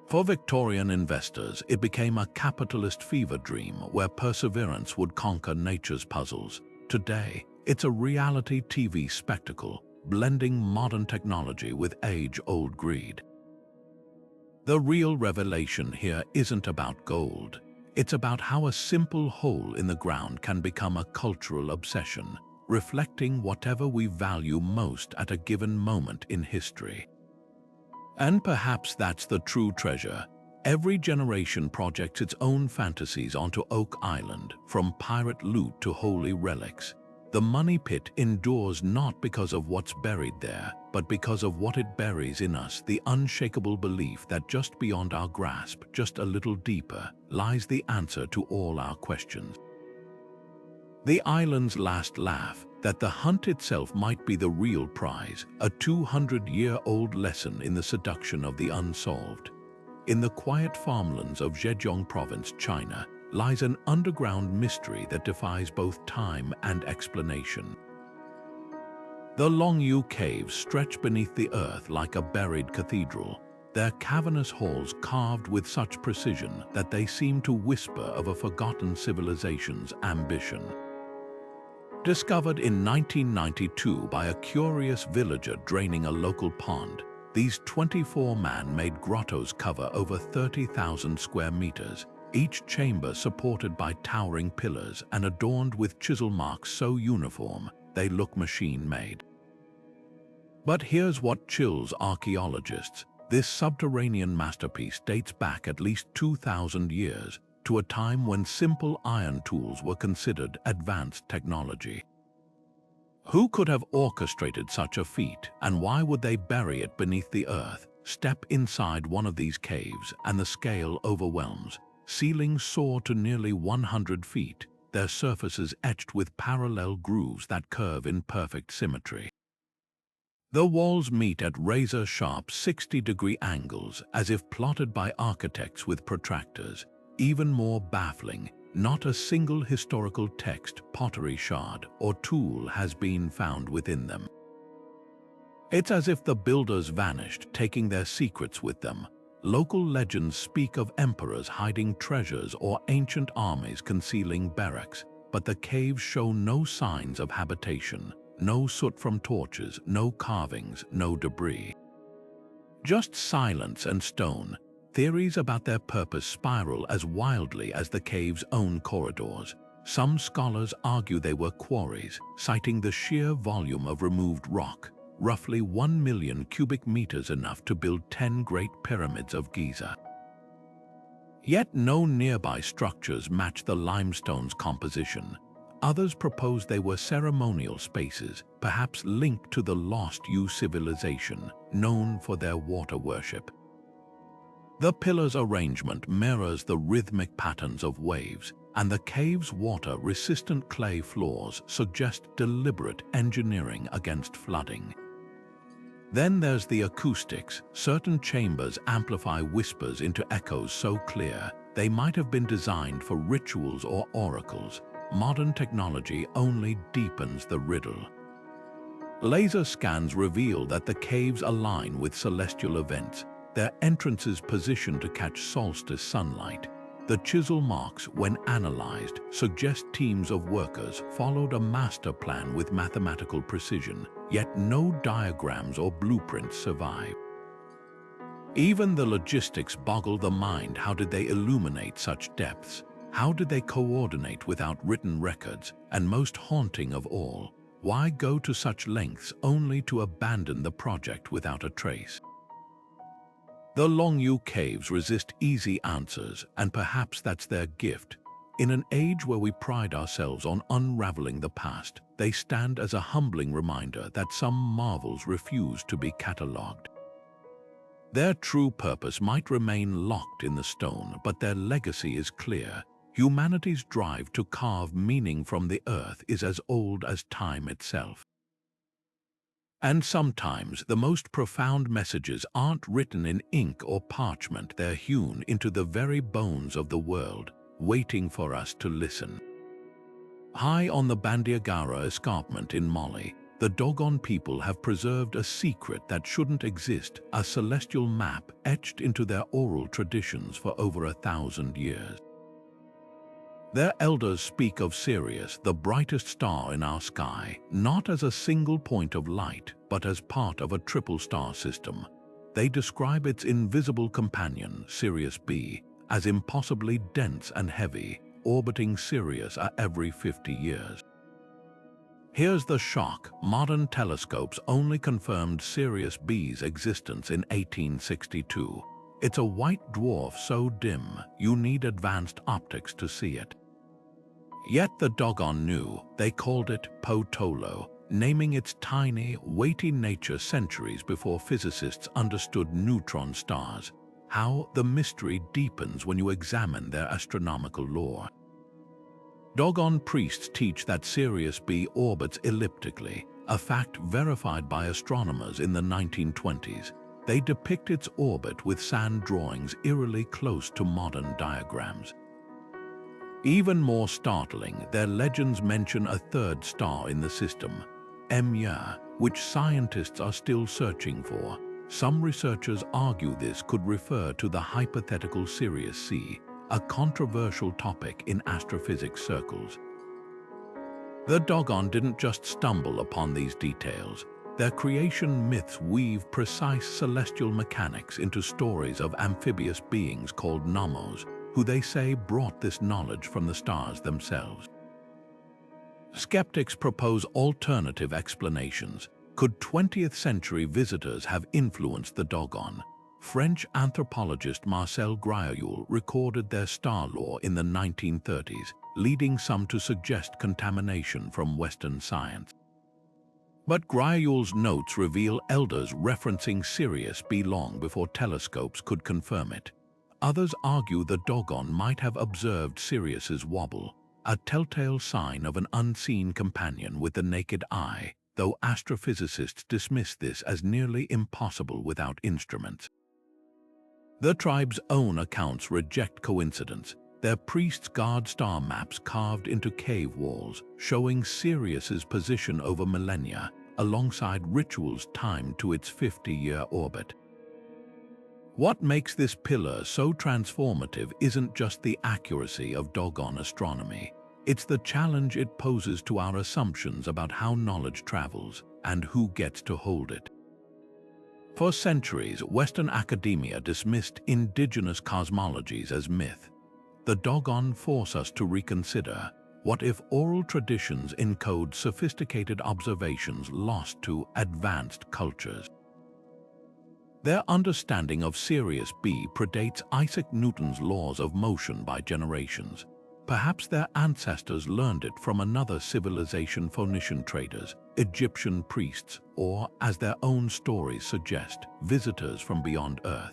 S1: For Victorian investors, it became a capitalist fever dream where perseverance would conquer nature's puzzles. Today, it's a reality TV spectacle, blending modern technology with age-old greed. The real revelation here isn't about gold. It's about how a simple hole in the ground can become a cultural obsession, reflecting whatever we value most at a given moment in history. And perhaps that's the true treasure. Every generation projects its own fantasies onto Oak Island, from pirate loot to holy relics. The money pit endures not because of what's buried there, but because of what it buries in us, the unshakable belief that just beyond our grasp, just a little deeper, lies the answer to all our questions. The island's last laugh, that the hunt itself might be the real prize, a 200-year-old lesson in the seduction of the unsolved. In the quiet farmlands of Zhejiang Province, China, lies an underground mystery that defies both time and explanation. The Longyu Caves stretch beneath the earth like a buried cathedral, their cavernous halls carved with such precision that they seem to whisper of a forgotten civilization's ambition. Discovered in 1992 by a curious villager draining a local pond, these 24 man-made grottos cover over 30,000 square meters, each chamber supported by towering pillars and adorned with chisel marks so uniform they look machine-made. But here's what chills archaeologists. This subterranean masterpiece dates back at least 2,000 years, to a time when simple iron tools were considered advanced technology. Who could have orchestrated such a feat, and why would they bury it beneath the earth? Step inside one of these caves and the scale overwhelms. Ceilings soar to nearly 100 feet, their surfaces etched with parallel grooves that curve in perfect symmetry. The walls meet at razor-sharp 60-degree angles, as if plotted by architects with protractors. Even more baffling, not a single historical text, pottery shard, or tool has been found within them. It's as if the builders vanished, taking their secrets with them. Local legends speak of emperors hiding treasures or ancient armies concealing barracks, but the caves show no signs of habitation, no soot from torches, no carvings, no debris. Just silence and stone. Theories about their purpose spiral as wildly as the cave's own corridors. Some scholars argue they were quarries, citing the sheer volume of removed rock, roughly 1 million cubic meters, enough to build 10 great pyramids of Giza. Yet no nearby structures match the limestone's composition. Others propose they were ceremonial spaces, perhaps linked to the lost Yu civilization, known for their water worship. The pillars' arrangement mirrors the rhythmic patterns of waves, and the cave's water-resistant clay floors suggest deliberate engineering against flooding. Then there's the acoustics. Certain chambers amplify whispers into echoes so clear they might have been designed for rituals or oracles. Modern technology only deepens the riddle. Laser scans reveal that the caves align with celestial events, their entrances positioned to catch solstice sunlight. The chisel marks, when analyzed, suggest teams of workers followed a master plan with mathematical precision, yet no diagrams or blueprints survive. Even the logistics boggle the mind. How did they illuminate such depths? How did they coordinate without written records? And most haunting of all, why go to such lengths only to abandon the project without a trace? The Longyu caves resist easy answers, and perhaps that's their gift. In an age where we pride ourselves on unraveling the past, they stand as a humbling reminder that some marvels refuse to be catalogued. Their true purpose might remain locked in the stone, but their legacy is clear. Humanity's drive to carve meaning from the earth is as old as time itself. And sometimes the most profound messages aren't written in ink or parchment, they're hewn into the very bones of the world, waiting for us to listen. High on the Bandiagara escarpment in Mali, the Dogon people have preserved a secret that shouldn't exist, a celestial map etched into their oral traditions for over 1,000 years. Their elders speak of Sirius, the brightest star in our sky, not as a single point of light, but as part of a triple star system. They describe its invisible companion, Sirius B, as impossibly dense and heavy, orbiting Sirius every 50 years. Here's the shock: modern telescopes only confirmed Sirius B's existence in 1862. It's a white dwarf so dim, you need advanced optics to see it. Yet the Dogon knew. They called it Potolo, naming its tiny, weighty nature centuries before physicists understood neutron stars. How the mystery deepens when you examine their astronomical lore. Dogon priests teach that Sirius B orbits elliptically, a fact verified by astronomers in the 1920s. They depict its orbit with sand drawings eerily close to modern diagrams. Even more startling, their legends mention a third star in the system, Emya, which scientists are still searching for. Some researchers argue this could refer to the hypothetical Sirius C, a controversial topic in astrophysics circles. The Dogon didn't just stumble upon these details. Their creation myths weave precise celestial mechanics into stories of amphibious beings called Nomos, who they say brought this knowledge from the stars themselves. Skeptics propose alternative explanations. Could 20th century visitors have influenced the Dogon? French anthropologist Marcel Graillot recorded their star lore in the 1930s, leading some to suggest contamination from Western science. But Graillot's notes reveal elders referencing Sirius B long before telescopes could confirm it. Others argue the Dogon might have observed Sirius's wobble, a telltale sign of an unseen companion with the naked eye, though astrophysicists dismiss this as nearly impossible without instruments. The tribe's own accounts reject coincidence. Their priests guard star maps carved into cave walls, showing Sirius's position over millennia, alongside rituals timed to its 50-year orbit. What makes this pillar so transformative isn't just the accuracy of Dogon astronomy. It's the challenge it poses to our assumptions about how knowledge travels and who gets to hold it. For centuries, Western academia dismissed indigenous cosmologies as myth. The Dogon force us to reconsider: what if oral traditions encode sophisticated observations lost to advanced cultures? Their understanding of Sirius B predates Isaac Newton's laws of motion by generations. Perhaps their ancestors learned it from another civilization: Phoenician traders, Egyptian priests, or, as their own stories suggest, visitors from beyond Earth.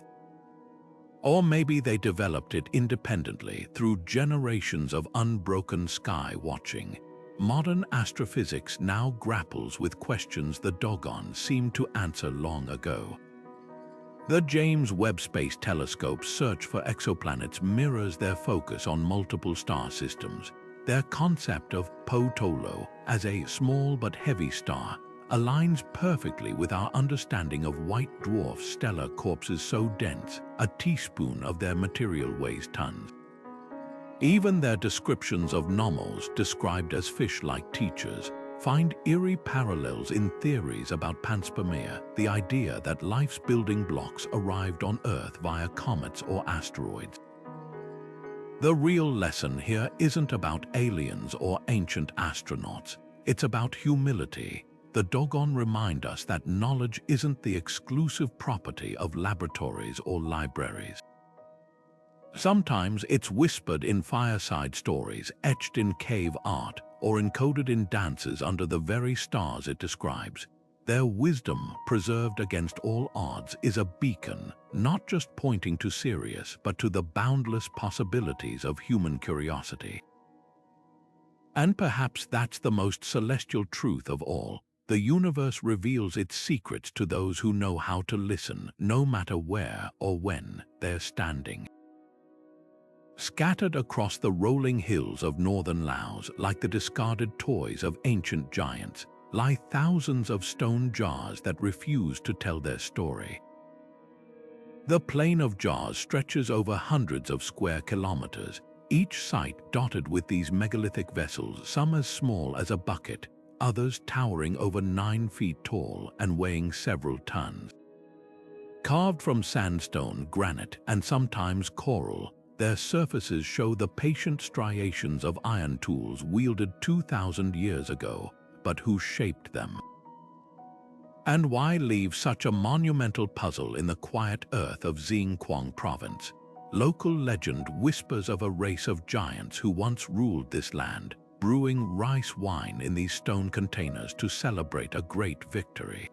S1: Or maybe they developed it independently through generations of unbroken sky watching. Modern astrophysics now grapples with questions the Dogon seemed to answer long ago. The James Webb Space Telescope's search for exoplanets mirrors their focus on multiple star systems. Their concept of Potolo as a small but heavy star aligns perfectly with our understanding of white dwarf stellar corpses so dense, a teaspoon of their material weighs tons. Even their descriptions of Nomos, described as fish-like teachers, find eerie parallels in theories about panspermia, the idea that life's building blocks arrived on Earth via comets or asteroids. The real lesson here isn't about aliens or ancient astronauts. It's about humility. the Dogon remind us that knowledge isn't the exclusive property of laboratories or libraries. Sometimes it's whispered in fireside stories, etched in cave art, or encoded in dances under the very stars it describes. Their wisdom, preserved against all odds, is a beacon, not just pointing to Sirius, but to the boundless possibilities of human curiosity. And perhaps that's the most celestial truth of all. The universe reveals its secrets to those who know how to listen, no matter where or when they're standing. Scattered across the rolling hills of northern Laos, like the discarded toys of ancient giants, lie thousands of stone jars that refuse to tell their story. The plain of jars stretches over hundreds of square kilometers, each site dotted with these megalithic vessels, some as small as a bucket, others towering over 9 feet tall and weighing several tons. Carved from sandstone, granite, and sometimes coral, their surfaces show the patient striations of iron tools wielded 2,000 years ago, but who shaped them? And why leave such a monumental puzzle in the quiet earth of Xinjiang province? Local legend whispers of a race of giants who once ruled this land, brewing rice wine in these stone containers to celebrate a great victory.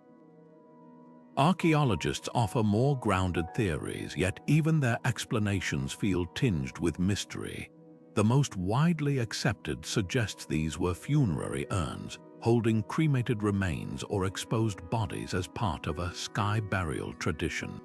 S1: Archaeologists offer more grounded theories, yet even their explanations feel tinged with mystery. The most widely accepted suggests these were funerary urns, holding cremated remains or exposed bodies as part of a sky burial tradition.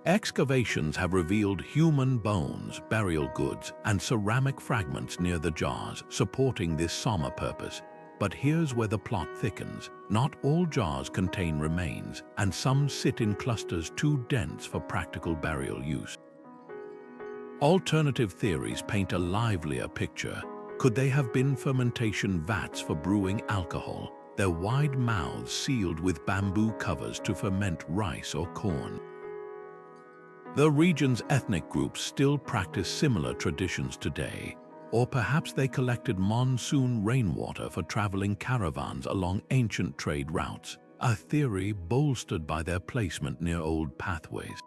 S1: Excavations have revealed human bones, burial goods, and ceramic fragments near the jars, supporting this somber purpose. But here's where the plot thickens. Not all jars contain remains, and some sit in clusters too dense for practical burial use. Alternative theories paint a livelier picture. Could they have been fermentation vats for brewing alcohol, their wide mouths sealed with bamboo covers to ferment rice or corn? The region's ethnic groups still practice similar traditions today, or perhaps they collected monsoon rainwater for traveling caravans along ancient trade routes, a theory bolstered by their placement near old pathways.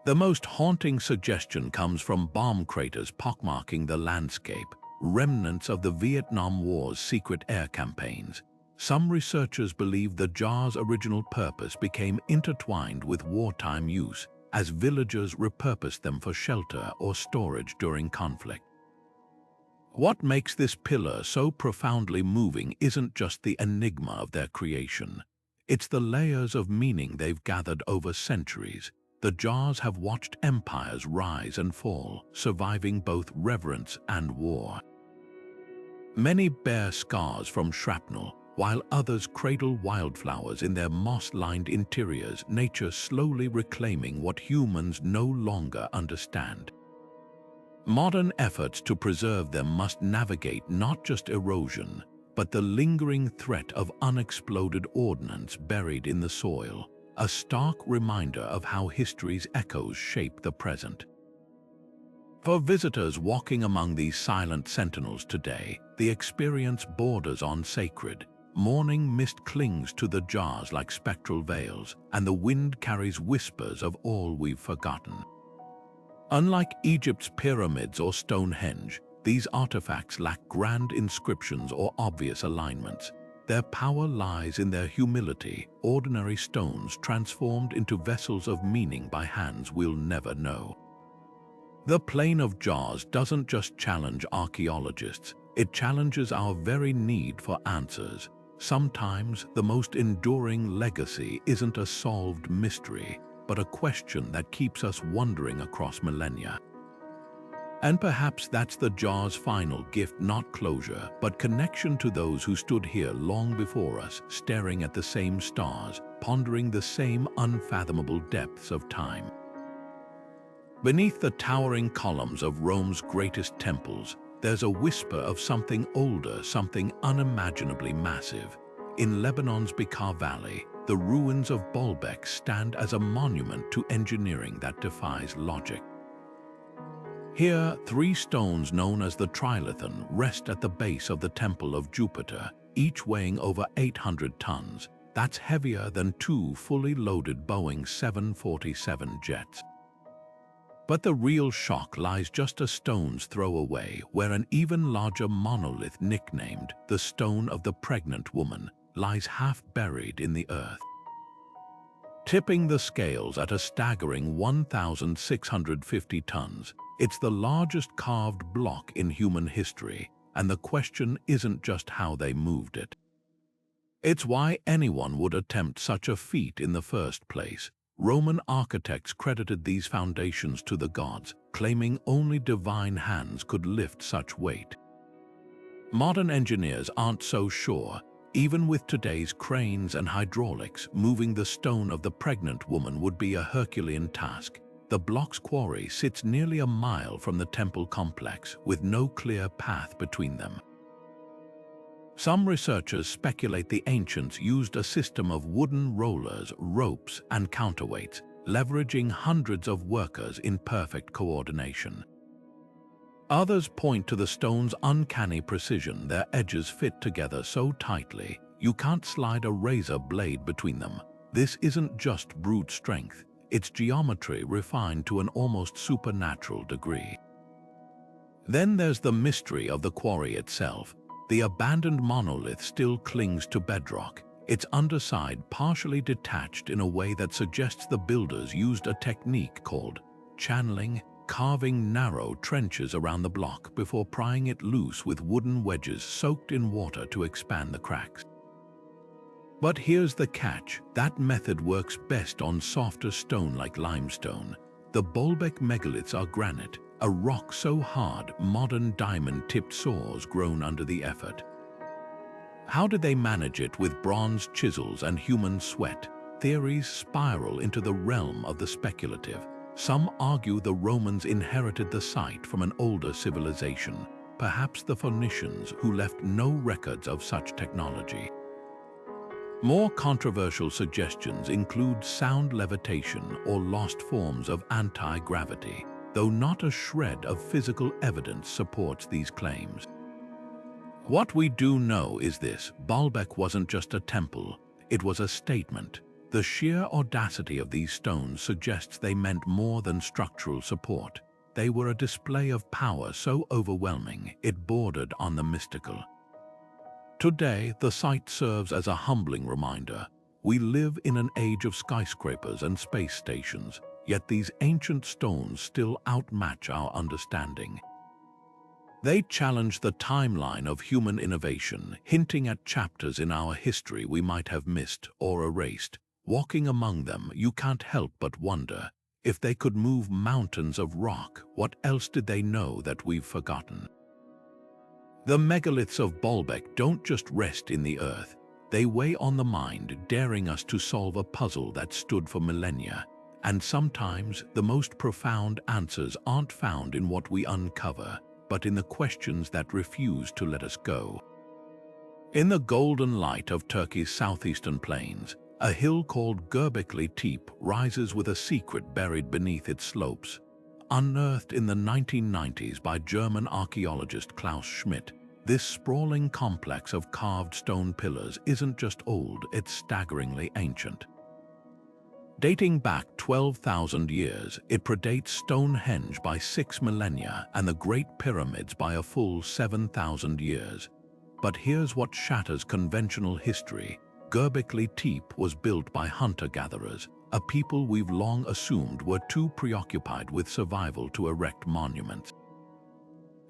S1: The most haunting suggestion comes from bomb craters pockmarking the landscape, remnants of the Vietnam War's secret air campaigns. Some researchers believe the jar's original purpose became intertwined with wartime use, as villagers repurposed them for shelter or storage during conflict. What makes this pillar so profoundly moving isn't just the enigma of their creation. It's the layers of meaning they've gathered over centuries. The jars have watched empires rise and fall, surviving both reverence and war. Many bear scars from shrapnel, while others cradle wildflowers in their moss-lined interiors, nature slowly reclaiming what humans no longer understand. Modern efforts to preserve them must navigate not just erosion, but the lingering threat of unexploded ordnance buried in the soil, a stark reminder of how history's echoes shape the present. For visitors walking among these silent sentinels today, the experience borders on sacred. Morning mist clings to the jars like spectral veils, and the wind carries whispers of all we've forgotten. Unlike Egypt's pyramids or Stonehenge, these artifacts lack grand inscriptions or obvious alignments. Their power lies in their humility, ordinary stones transformed into vessels of meaning by hands we'll never know. The Plain of Jars doesn't just challenge archaeologists, it challenges our very need for answers. Sometimes the most enduring legacy isn't a solved mystery, but a question that keeps us wondering across millennia. And perhaps that's the jar's final gift, not closure, but connection to those who stood here long before us, staring at the same stars, pondering the same unfathomable depths of time. Beneath the towering columns of Rome's greatest temples, there's a whisper of something older, something unimaginably massive. In Lebanon's Bekaa Valley, the ruins of Baalbek stand as a monument to engineering that defies logic. Here, 3 stones known as the Trilithon rest at the base of the Temple of Jupiter, each weighing over 800 tons. That's heavier than 2 fully loaded Boeing 747 jets. But the real shock lies just a stone's throw away, where an even larger monolith nicknamed the Stone of the Pregnant Woman lies half buried in the earth. Tipping the scales at a staggering 1,650 tons, it's the largest carved block in human history, and the question isn't just how they moved it. It's why anyone would attempt such a feat in the first place. Roman architects credited these foundations to the gods, claiming only divine hands could lift such weight. Modern engineers aren't so sure. Even with today's cranes and hydraulics, moving the Stone of the Pregnant Woman would be a Herculean task. The block's quarry sits nearly a mile from the temple complex, with no clear path between them. Some researchers speculate the ancients used a system of wooden rollers, ropes, and counterweights, leveraging hundreds of workers in perfect coordination. Others point to the stone's uncanny precision. Their edges fit together so tightly, you can't slide a razor blade between them. This isn't just brute strength, it's geometry refined to an almost supernatural degree. Then there's the mystery of the quarry itself. The abandoned monolith still clings to bedrock, its underside partially detached in a way that suggests the builders used a technique called channeling, carving narrow trenches around the block before prying it loose with wooden wedges soaked in water to expand the cracks. But here's the catch: that method works best on softer stone like limestone. The Baalbek megaliths are granite, a rock so hard modern diamond-tipped saws groan under the effort. How did they manage it with bronze chisels and human sweat? Theories spiral into the realm of the speculative. Some argue the Romans inherited the site from an older civilization, perhaps the Phoenicians, who left no records of such technology. More controversial suggestions include sound levitation or lost forms of anti-gravity, though not a shred of physical evidence supports these claims. What we do know is this: Baalbek wasn't just a temple, it was a statement. The sheer audacity of these stones suggests they meant more than structural support. They were a display of power so overwhelming it bordered on the mystical. Today, the site serves as a humbling reminder. We live in an age of skyscrapers and space stations, yet these ancient stones still outmatch our understanding. They challenge the timeline of human innovation, hinting at chapters in our history we might have missed or erased. Walking among them, you can't help but wonder, if they could move mountains of rock, what else did they know that we've forgotten? The megaliths of Baalbek don't just rest in the earth. They weigh on the mind, daring us to solve a puzzle that stood for millennia. And sometimes, the most profound answers aren't found in what we uncover, but in the questions that refuse to let us go. In the golden light of Turkey's southeastern plains, a hill called Göbekli Tepe rises with a secret buried beneath its slopes. Unearthed in the 1990s by German archaeologist Klaus Schmidt, this sprawling complex of carved stone pillars isn't just old, it's staggeringly ancient. Dating back 12,000 years, it predates Stonehenge by 6 millennia and the Great Pyramids by a full 7,000 years. But here's what shatters conventional history. Göbekli Tepe was built by hunter-gatherers, a people we've long assumed were too preoccupied with survival to erect monuments.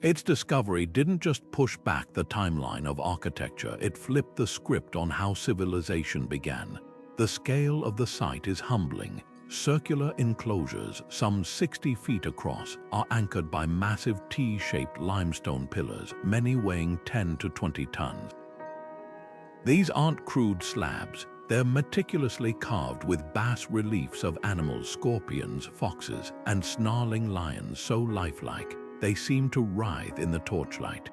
S1: Its discovery didn't just push back the timeline of architecture, it flipped the script on how civilization began. The scale of the site is humbling. Circular enclosures, some 60 feet across, are anchored by massive T-shaped limestone pillars, many weighing 10 to 20 tons. These aren't crude slabs, they're meticulously carved with bas-reliefs of animals, scorpions, foxes, and snarling lions so lifelike, they seem to writhe in the torchlight.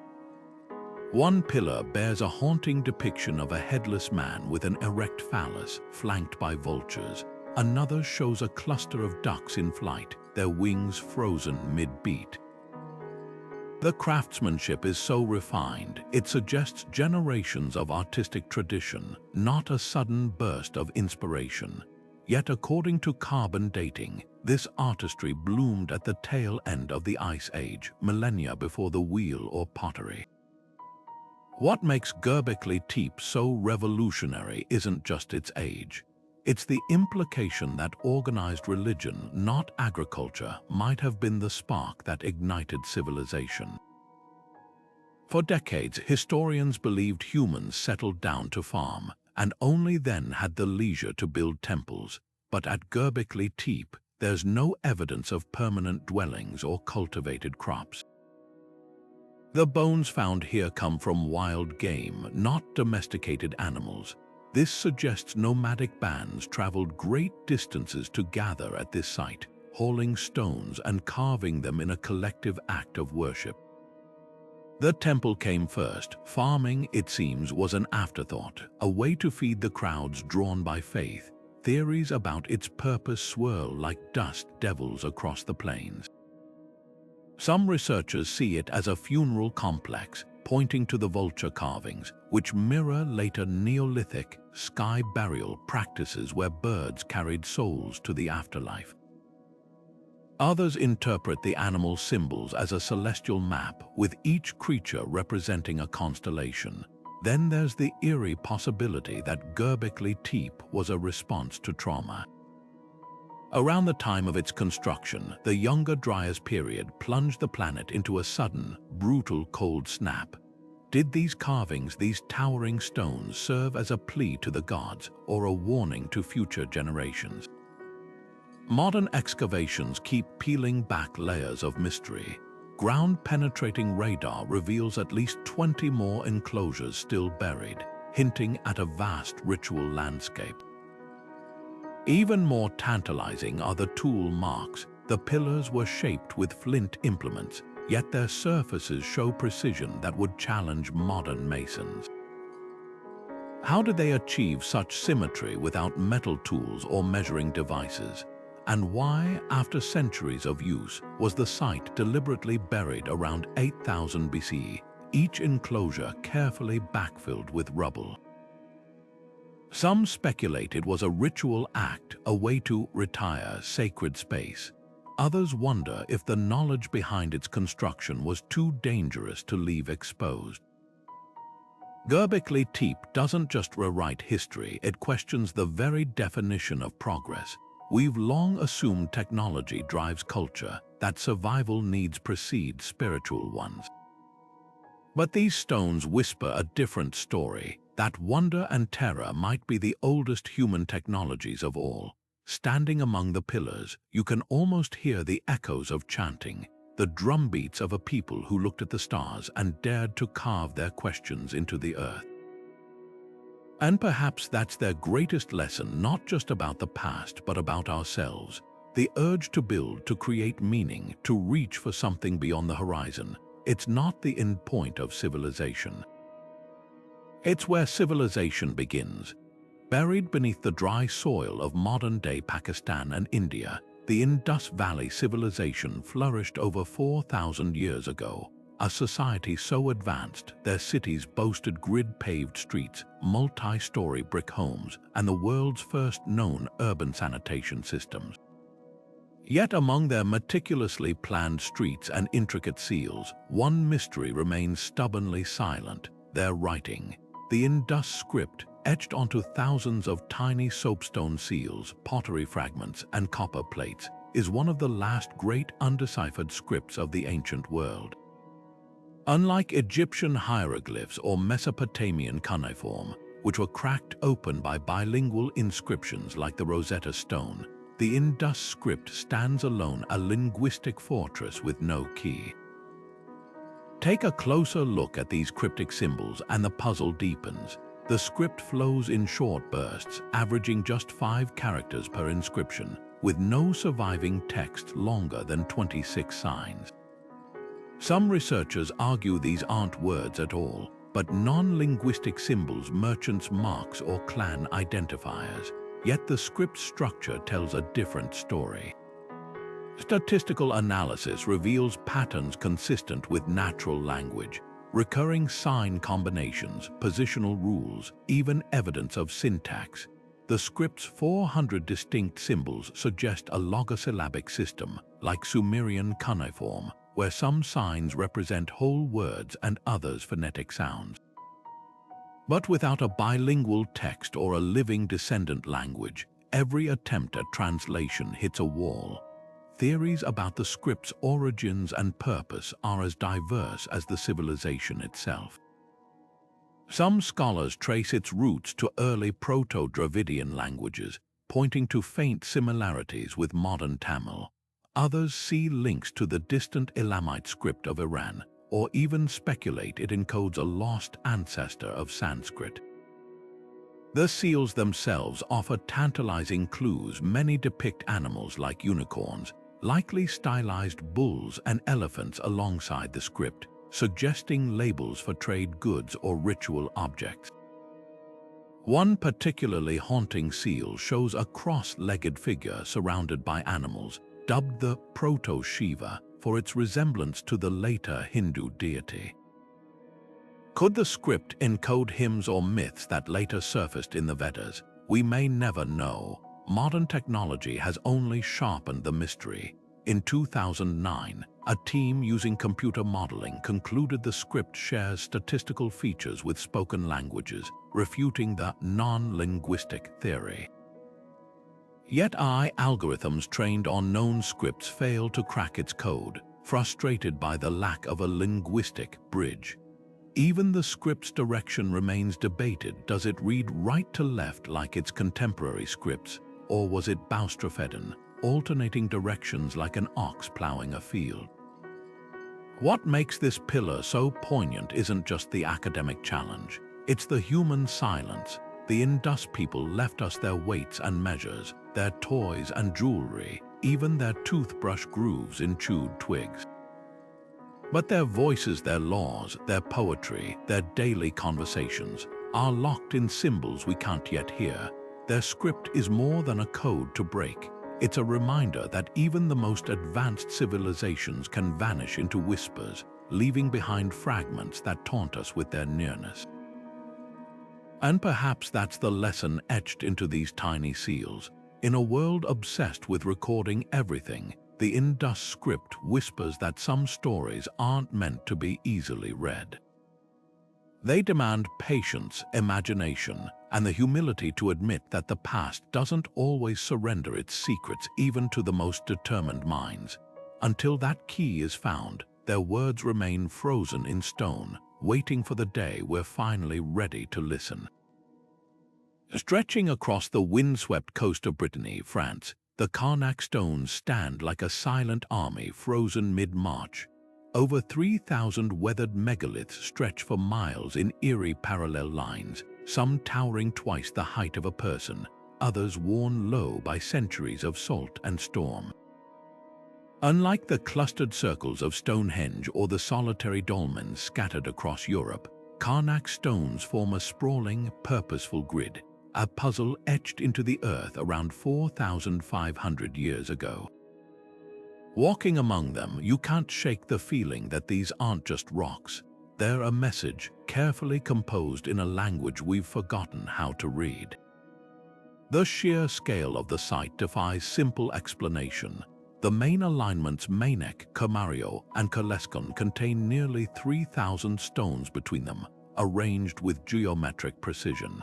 S1: One pillar bears a haunting depiction of a headless man with an erect phallus, flanked by vultures. Another shows a cluster of ducks in flight, their wings frozen mid-beat. The craftsmanship is so refined, it suggests generations of artistic tradition, not a sudden burst of inspiration. Yet according to carbon dating, this artistry bloomed at the tail end of the Ice Age, millennia before the wheel or pottery. What makes Göbekli Tepe so revolutionary isn't just its age. It's the implication that organized religion, not agriculture, might have been the spark that ignited civilization. For decades, historians believed humans settled down to farm, and only then had the leisure to build temples. But at Göbekli Tepe, there's no evidence of permanent dwellings or cultivated crops. The bones found here come from wild game, not domesticated animals. This suggests nomadic bands traveled great distances to gather at this site, hauling stones and carving them in a collective act of worship. The temple came first. Farming, it seems, was an afterthought, a way to feed the crowds drawn by faith. Theories about its purpose swirl like dust devils across the plains. Some researchers see it as a funeral complex, pointing to the vulture carvings, which mirror later Neolithic sky burial practices where birds carried souls to the afterlife. Others interpret the animal symbols as a celestial map, with each creature representing a constellation. Then there's the eerie possibility that Göbekli Tepe was a response to trauma. Around the time of its construction, the Younger Dryas period plunged the planet into a sudden, brutal cold snap. Did these carvings, these towering stones, serve as a plea to the gods or a warning to future generations? Modern excavations keep peeling back layers of mystery. Ground-penetrating radar reveals at least 20 more enclosures still buried, hinting at a vast ritual landscape. Even more tantalizing are the tool marks. The pillars were shaped with flint implements, yet their surfaces show precision that would challenge modern masons. How did they achieve such symmetry without metal tools or measuring devices? And why, after centuries of use, was the site deliberately buried around 8000 BCE, each enclosure carefully backfilled with rubble? Some speculate it was a ritual act, a way to retire sacred space. Others wonder if the knowledge behind its construction was too dangerous to leave exposed. Göbekli Tepe doesn't just rewrite history, it questions the very definition of progress. We've long assumed technology drives culture, that survival needs precede spiritual ones. But these stones whisper a different story, that wonder and terror might be the oldest human technologies of all. Standing among the pillars, you can almost hear the echoes of chanting, the drumbeats of a people who looked at the stars and dared to carve their questions into the earth. And perhaps that's their greatest lesson, not just about the past, but about ourselves. The urge to build, to create meaning, to reach for something beyond the horizon. It's not the end point of civilization. It's where civilization begins. Buried beneath the dry soil of modern-day Pakistan and India, the Indus Valley civilization flourished over 4,000 years ago. A society so advanced, their cities boasted grid-paved streets, multi-story brick homes, and the world's first known urban sanitation systems. Yet among their meticulously planned streets and intricate seals, one mystery remains stubbornly silent: their writing. The Indus script, etched onto thousands of tiny soapstone seals, pottery fragments, and copper plates, is one of the last great undeciphered scripts of the ancient world. Unlike Egyptian hieroglyphs or Mesopotamian cuneiform, which were cracked open by bilingual inscriptions like the Rosetta Stone, the Indus script stands alone, a linguistic fortress with no key. Take a closer look at these cryptic symbols and the puzzle deepens. The script flows in short bursts, averaging just 5 characters per inscription, with no surviving text longer than 26 signs. Some researchers argue these aren't words at all, but non-linguistic symbols, merchants' marks, or clan identifiers. Yet the script structure tells a different story. Statistical analysis reveals patterns consistent with natural language, recurring sign combinations, positional rules, even evidence of syntax. The script's 400 distinct symbols suggest a logosyllabic system, like Sumerian cuneiform, where some signs represent whole words and others phonetic sounds. But without a bilingual text or a living descendant language, every attempt at translation hits a wall. Theories about the script's origins and purpose are as diverse as the civilization itself. Some scholars trace its roots to early Proto-Dravidian languages, pointing to faint similarities with modern Tamil. Others see links to the distant Elamite script of Iran, or even speculate it encodes a lost ancestor of Sanskrit. The seals themselves offer tantalizing clues. Many depict animals like unicorns, likely stylized bulls and elephants alongside the script, suggesting labels for trade goods or ritual objects. One particularly haunting seal shows a cross-legged figure surrounded by animals, dubbed the Proto-Shiva for its resemblance to the later Hindu deity. Could the script encode hymns or myths that later surfaced in the Vedas? We may never know. Modern technology has only sharpened the mystery. In 2009, a team using computer modeling concluded the script shares statistical features with spoken languages, refuting the non-linguistic theory. Yet AI algorithms trained on known scripts fail to crack its code, frustrated by the lack of a linguistic bridge. Even the script's direction remains debated. Does it read right to left like its contemporary scripts, or was it Boustrophedon, alternating directions like an ox plowing a field? What makes this pillar so poignant isn't just the academic challenge, it's the human silence. The Indus people left us their weights and measures, their toys and jewelry, even their toothbrush grooves in chewed twigs. But their voices, their laws, their poetry, their daily conversations are locked in symbols we can't yet hear. Their script is more than a code to break. It's a reminder that even the most advanced civilizations can vanish into whispers, leaving behind fragments that taunt us with their nearness. And perhaps that's the lesson etched into these tiny seals. In a world obsessed with recording everything, the Indus script whispers that some stories aren't meant to be easily read. They demand patience, imagination, and the humility to admit that the past doesn't always surrender its secrets even to the most determined minds. Until that key is found, their words remain frozen in stone, waiting for the day we're finally ready to listen. Stretching across the windswept coast of Brittany, France, the Karnak stones stand like a silent army frozen mid-March. Over 3,000 weathered megaliths stretch for miles in eerie parallel lines, some towering twice the height of a person, others worn low by centuries of salt and storm. Unlike the clustered circles of Stonehenge or the solitary dolmens scattered across Europe, Karnak stones form a sprawling, purposeful grid, a puzzle etched into the earth around 4,500 years ago. Walking among them, you can't shake the feeling that these aren't just rocks. They're a message, carefully composed in a language we've forgotten how to read. The sheer scale of the site defies simple explanation. The main alignments Mainek, Kamario, and Kaleskon contain nearly 3,000 stones between them, arranged with geometric precision.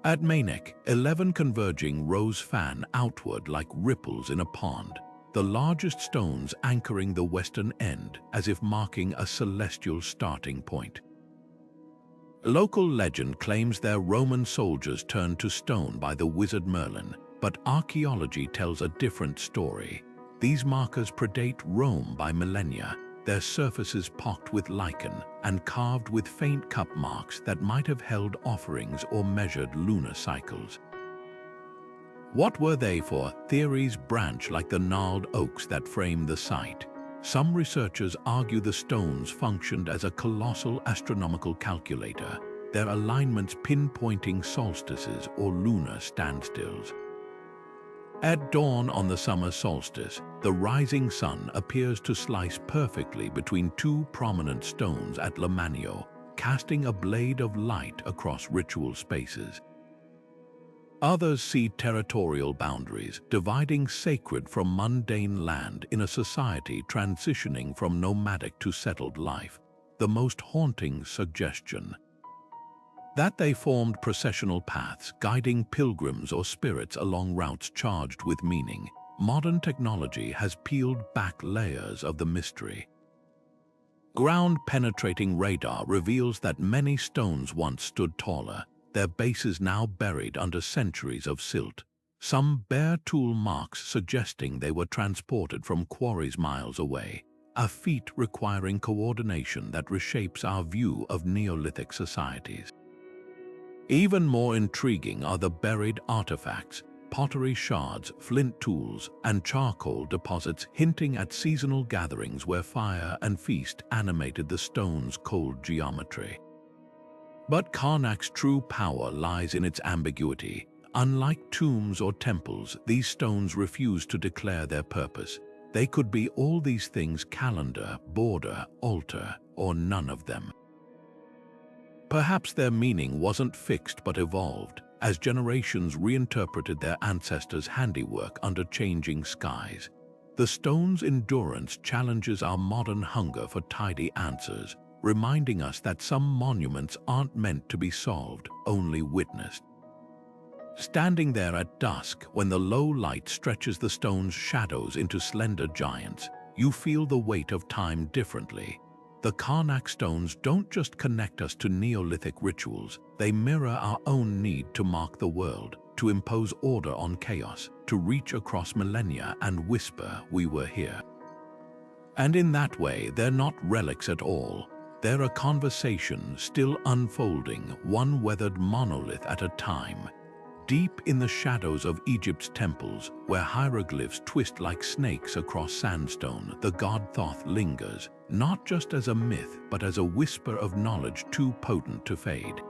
S1: At Mainek, 11 converging rows fan outward like ripples in a pond, the largest stones anchoring the western end as if marking a celestial starting point. Local legend claims they're Roman soldiers turned to stone by the wizard Merlin, but archaeology tells a different story. These markers predate Rome by millennia, their surfaces pocked with lichen and carved with faint cup marks that might have held offerings or measured lunar cycles. What were they for? Theories branch like the gnarled oaks that frame the site. Some researchers argue the stones functioned as a colossal astronomical calculator, their alignments pinpointing solstices or lunar standstills. At dawn on the summer solstice, the rising sun appears to slice perfectly between two prominent stones at Lamanio, casting a blade of light across ritual spaces. Others see territorial boundaries, dividing sacred from mundane land in a society transitioning from nomadic to settled life, the most haunting suggestion. That they formed processional paths, guiding pilgrims or spirits along routes charged with meaning, modern technology has peeled back layers of the mystery. Ground-penetrating radar reveals that many stones once stood taller, their bases now buried under centuries of silt, some bare tool marks suggesting they were transported from quarries miles away, a feat requiring coordination that reshapes our view of Neolithic societies. Even more intriguing are the buried artifacts, pottery shards, flint tools, and charcoal deposits hinting at seasonal gatherings where fire and feast animated the stone's cold geometry. But Karnak's true power lies in its ambiguity. Unlike tombs or temples, these stones refuse to declare their purpose. They could be all these things: calendar, border, altar, or none of them. Perhaps their meaning wasn't fixed but evolved, as generations reinterpreted their ancestors' handiwork under changing skies. The stone's endurance challenges our modern hunger for tidy answers, reminding us that some monuments aren't meant to be solved, only witnessed. Standing there at dusk, when the low light stretches the stone's shadows into slender giants, you feel the weight of time differently. The Karnak stones don't just connect us to Neolithic rituals, they mirror our own need to mark the world, to impose order on chaos, to reach across millennia and whisper, "We were here." And in that way, they're not relics at all. They're a conversation still unfolding, one weathered monolith at a time. Deep in the shadows of Egypt's temples, where hieroglyphs twist like snakes across sandstone, the god Thoth lingers, not just as a myth, but as a whisper of knowledge too potent to fade.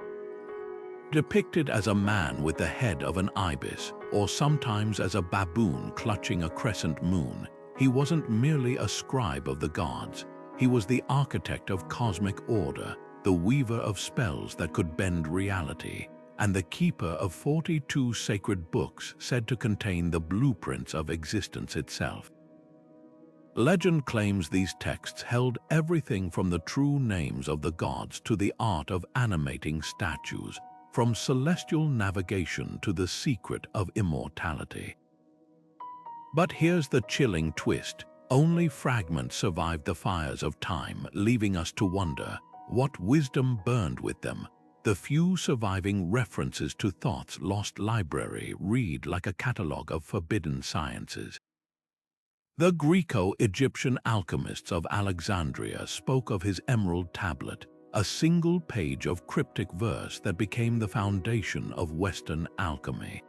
S1: Depicted as a man with the head of an ibis, or sometimes as a baboon clutching a crescent moon, he wasn't merely a scribe of the gods. He was the architect of cosmic order, the weaver of spells that could bend reality, and the keeper of 42 sacred books said to contain the blueprints of existence itself. Legend claims these texts held everything from the true names of the gods to the art of animating statues, from celestial navigation to the secret of immortality. But here's the chilling twist. Only fragments survived the fires of time, leaving us to wonder what wisdom burned with them. The few surviving references to Thoth's lost library read like a catalogue of forbidden sciences. The Greco-Egyptian alchemists of Alexandria spoke of his emerald tablet, a single page of cryptic verse that became the foundation of Western alchemy.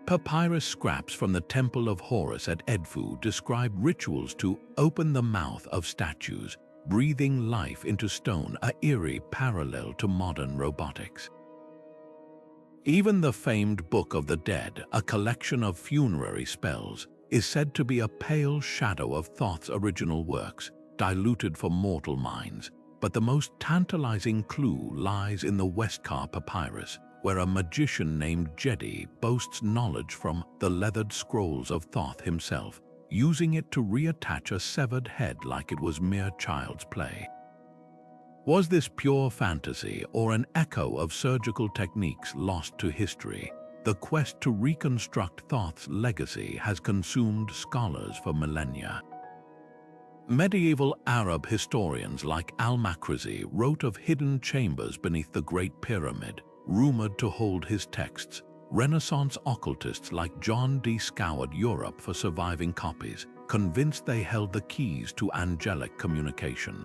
S1: Papyrus scraps from the Temple of Horus at Edfu describe rituals to open the mouth of statues, breathing life into stone, a eerie parallel to modern robotics. Even the famed Book of the Dead, a collection of funerary spells, is said to be a pale shadow of Thoth's original works, diluted for mortal minds. But the most tantalizing clue lies in the Westcar Papyrus, where a magician named Jedi boasts knowledge from the leathered scrolls of Thoth himself, using it to reattach a severed head like it was mere child's play. Was this pure fantasy or an echo of surgical techniques lost to history? The quest to reconstruct Thoth's legacy has consumed scholars for millennia. Medieval Arab historians like Al-Makrizi wrote of hidden chambers beneath the Great Pyramid, rumored to hold his texts. Renaissance occultists like John Dee scoured Europe for surviving copies, convinced they held the keys to angelic communication.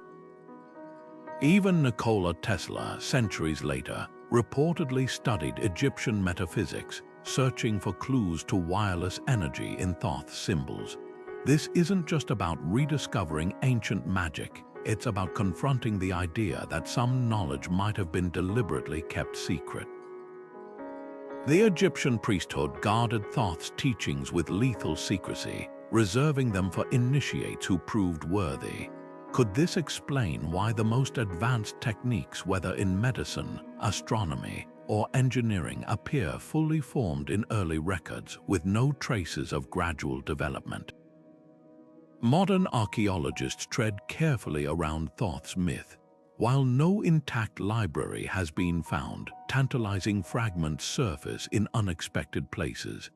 S1: Even Nikola Tesla, centuries later, reportedly studied Egyptian metaphysics, searching for clues to wireless energy in Thoth's symbols. This isn't just about rediscovering ancient magic, it's about confronting the idea that some knowledge might have been deliberately kept secret. The Egyptian priesthood guarded Thoth's teachings with lethal secrecy, reserving them for initiates who proved worthy. Could this explain why the most advanced techniques, whether in medicine, astronomy, or engineering, appear fully formed in early records with no traces of gradual development? Modern archaeologists tread carefully around Thoth's myth. While no intact library has been found, tantalizing fragments surface in unexpected places.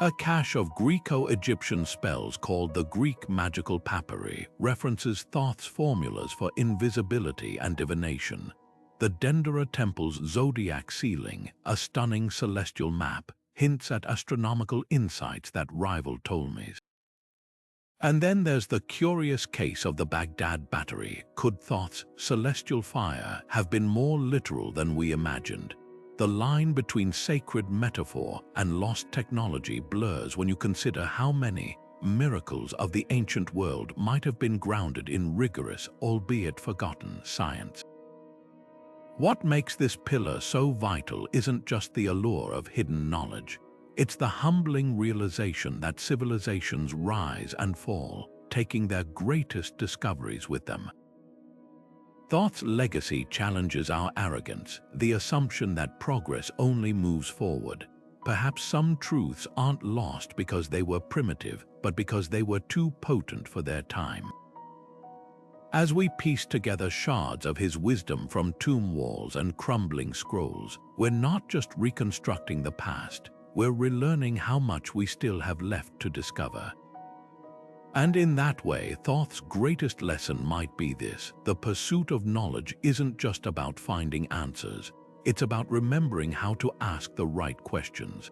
S1: A cache of Greco-Egyptian spells called the Greek magical papyri references Thoth's formulas for invisibility and divination. The Dendera temple's zodiac ceiling, a stunning celestial map, hints at astronomical insights that rival Ptolemy's. And then there's the curious case of the Baghdad Battery. Could Thoth's celestial fire have been more literal than we imagined? The line between sacred metaphor and lost technology blurs when you consider how many miracles of the ancient world might have been grounded in rigorous, albeit forgotten, science. What makes this pillar so vital isn't just the allure of hidden knowledge. It's the humbling realization that civilizations rise and fall, taking their greatest discoveries with them. Thoth's legacy challenges our arrogance, the assumption that progress only moves forward. Perhaps some truths aren't lost because they were primitive, but because they were too potent for their time. As we piece together shards of his wisdom from tomb walls and crumbling scrolls, we're not just reconstructing the past, we're relearning how much we still have left to discover. And in that way, Thoth's greatest lesson might be this: the pursuit of knowledge isn't just about finding answers, it's about remembering how to ask the right questions.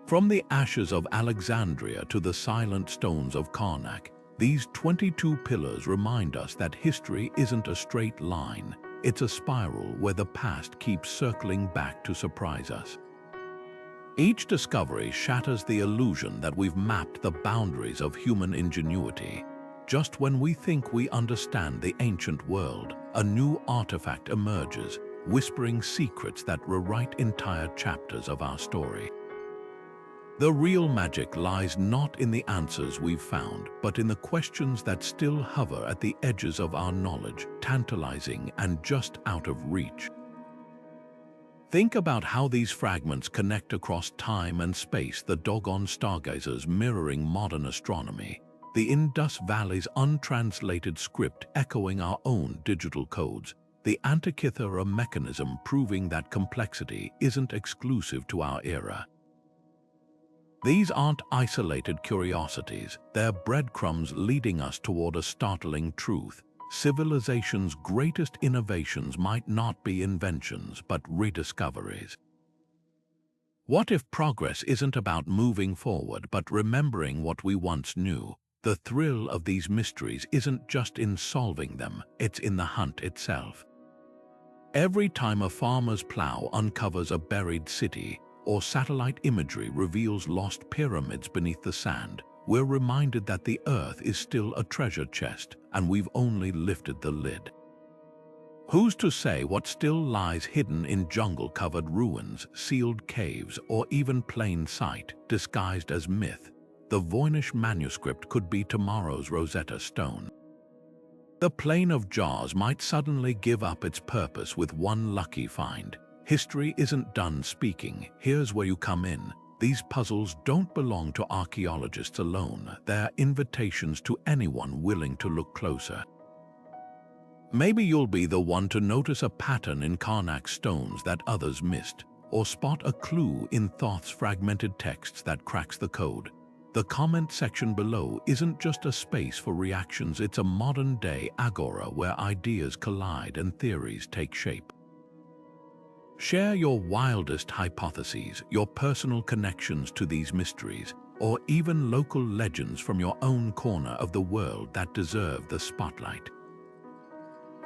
S1: From the ashes of Alexandria to the silent stones of Karnak, these 22 pillars remind us that history isn't a straight line, it's a spiral where the past keeps circling back to surprise us. Each discovery shatters the illusion that we've mapped the boundaries of human ingenuity. Just when we think we understand the ancient world, a new artifact emerges, whispering secrets that rewrite entire chapters of our story. The real magic lies not in the answers we've found, but in the questions that still hover at the edges of our knowledge, tantalizing and just out of reach. Think about how these fragments connect across time and space: the Dogon stargazers mirroring modern astronomy, the Indus Valley's untranslated script echoing our own digital codes, the Antikythera Mechanism proving that complexity isn't exclusive to our era. These aren't isolated curiosities, they're breadcrumbs leading us toward a startling truth. Civilization's greatest innovations might not be inventions, but rediscoveries. What if progress isn't about moving forward, but remembering what we once knew? The thrill of these mysteries isn't just in solving them, it's in the hunt itself. Every time a farmer's plow uncovers a buried city, or satellite imagery reveals lost pyramids beneath the sand, we're reminded that the Earth is still a treasure chest, and we've only lifted the lid. Who's to say what still lies hidden in jungle-covered ruins, sealed caves, or even plain sight, disguised as myth? The Voynich Manuscript could be tomorrow's Rosetta Stone. The Plain of Jars might suddenly give up its purpose with one lucky find. History isn't done speaking. Here's where you come in. These puzzles don't belong to archaeologists alone. They're invitations to anyone willing to look closer. Maybe you'll be the one to notice a pattern in Karnak's stones that others missed, or spot a clue in Thoth's fragmented texts that cracks the code. The comment section below isn't just a space for reactions, it's a modern-day agora where ideas collide and theories take shape. Share your wildest hypotheses, your personal connections to these mysteries, or even local legends from your own corner of the world that deserve the spotlight.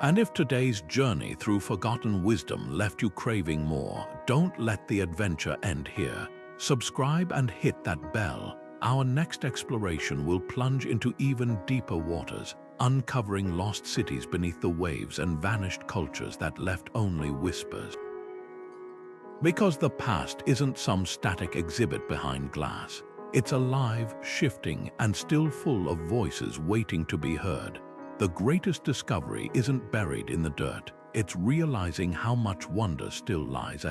S1: And if today's journey through forgotten wisdom left you craving more, don't let the adventure end here. Subscribe and hit that bell. Our next exploration will plunge into even deeper waters, uncovering lost cities beneath the waves and vanished cultures that left only whispers. Because the past isn't some static exhibit behind glass. It's alive, shifting, and still full of voices waiting to be heard. The greatest discovery isn't buried in the dirt. It's realizing how much wonder still lies ahead.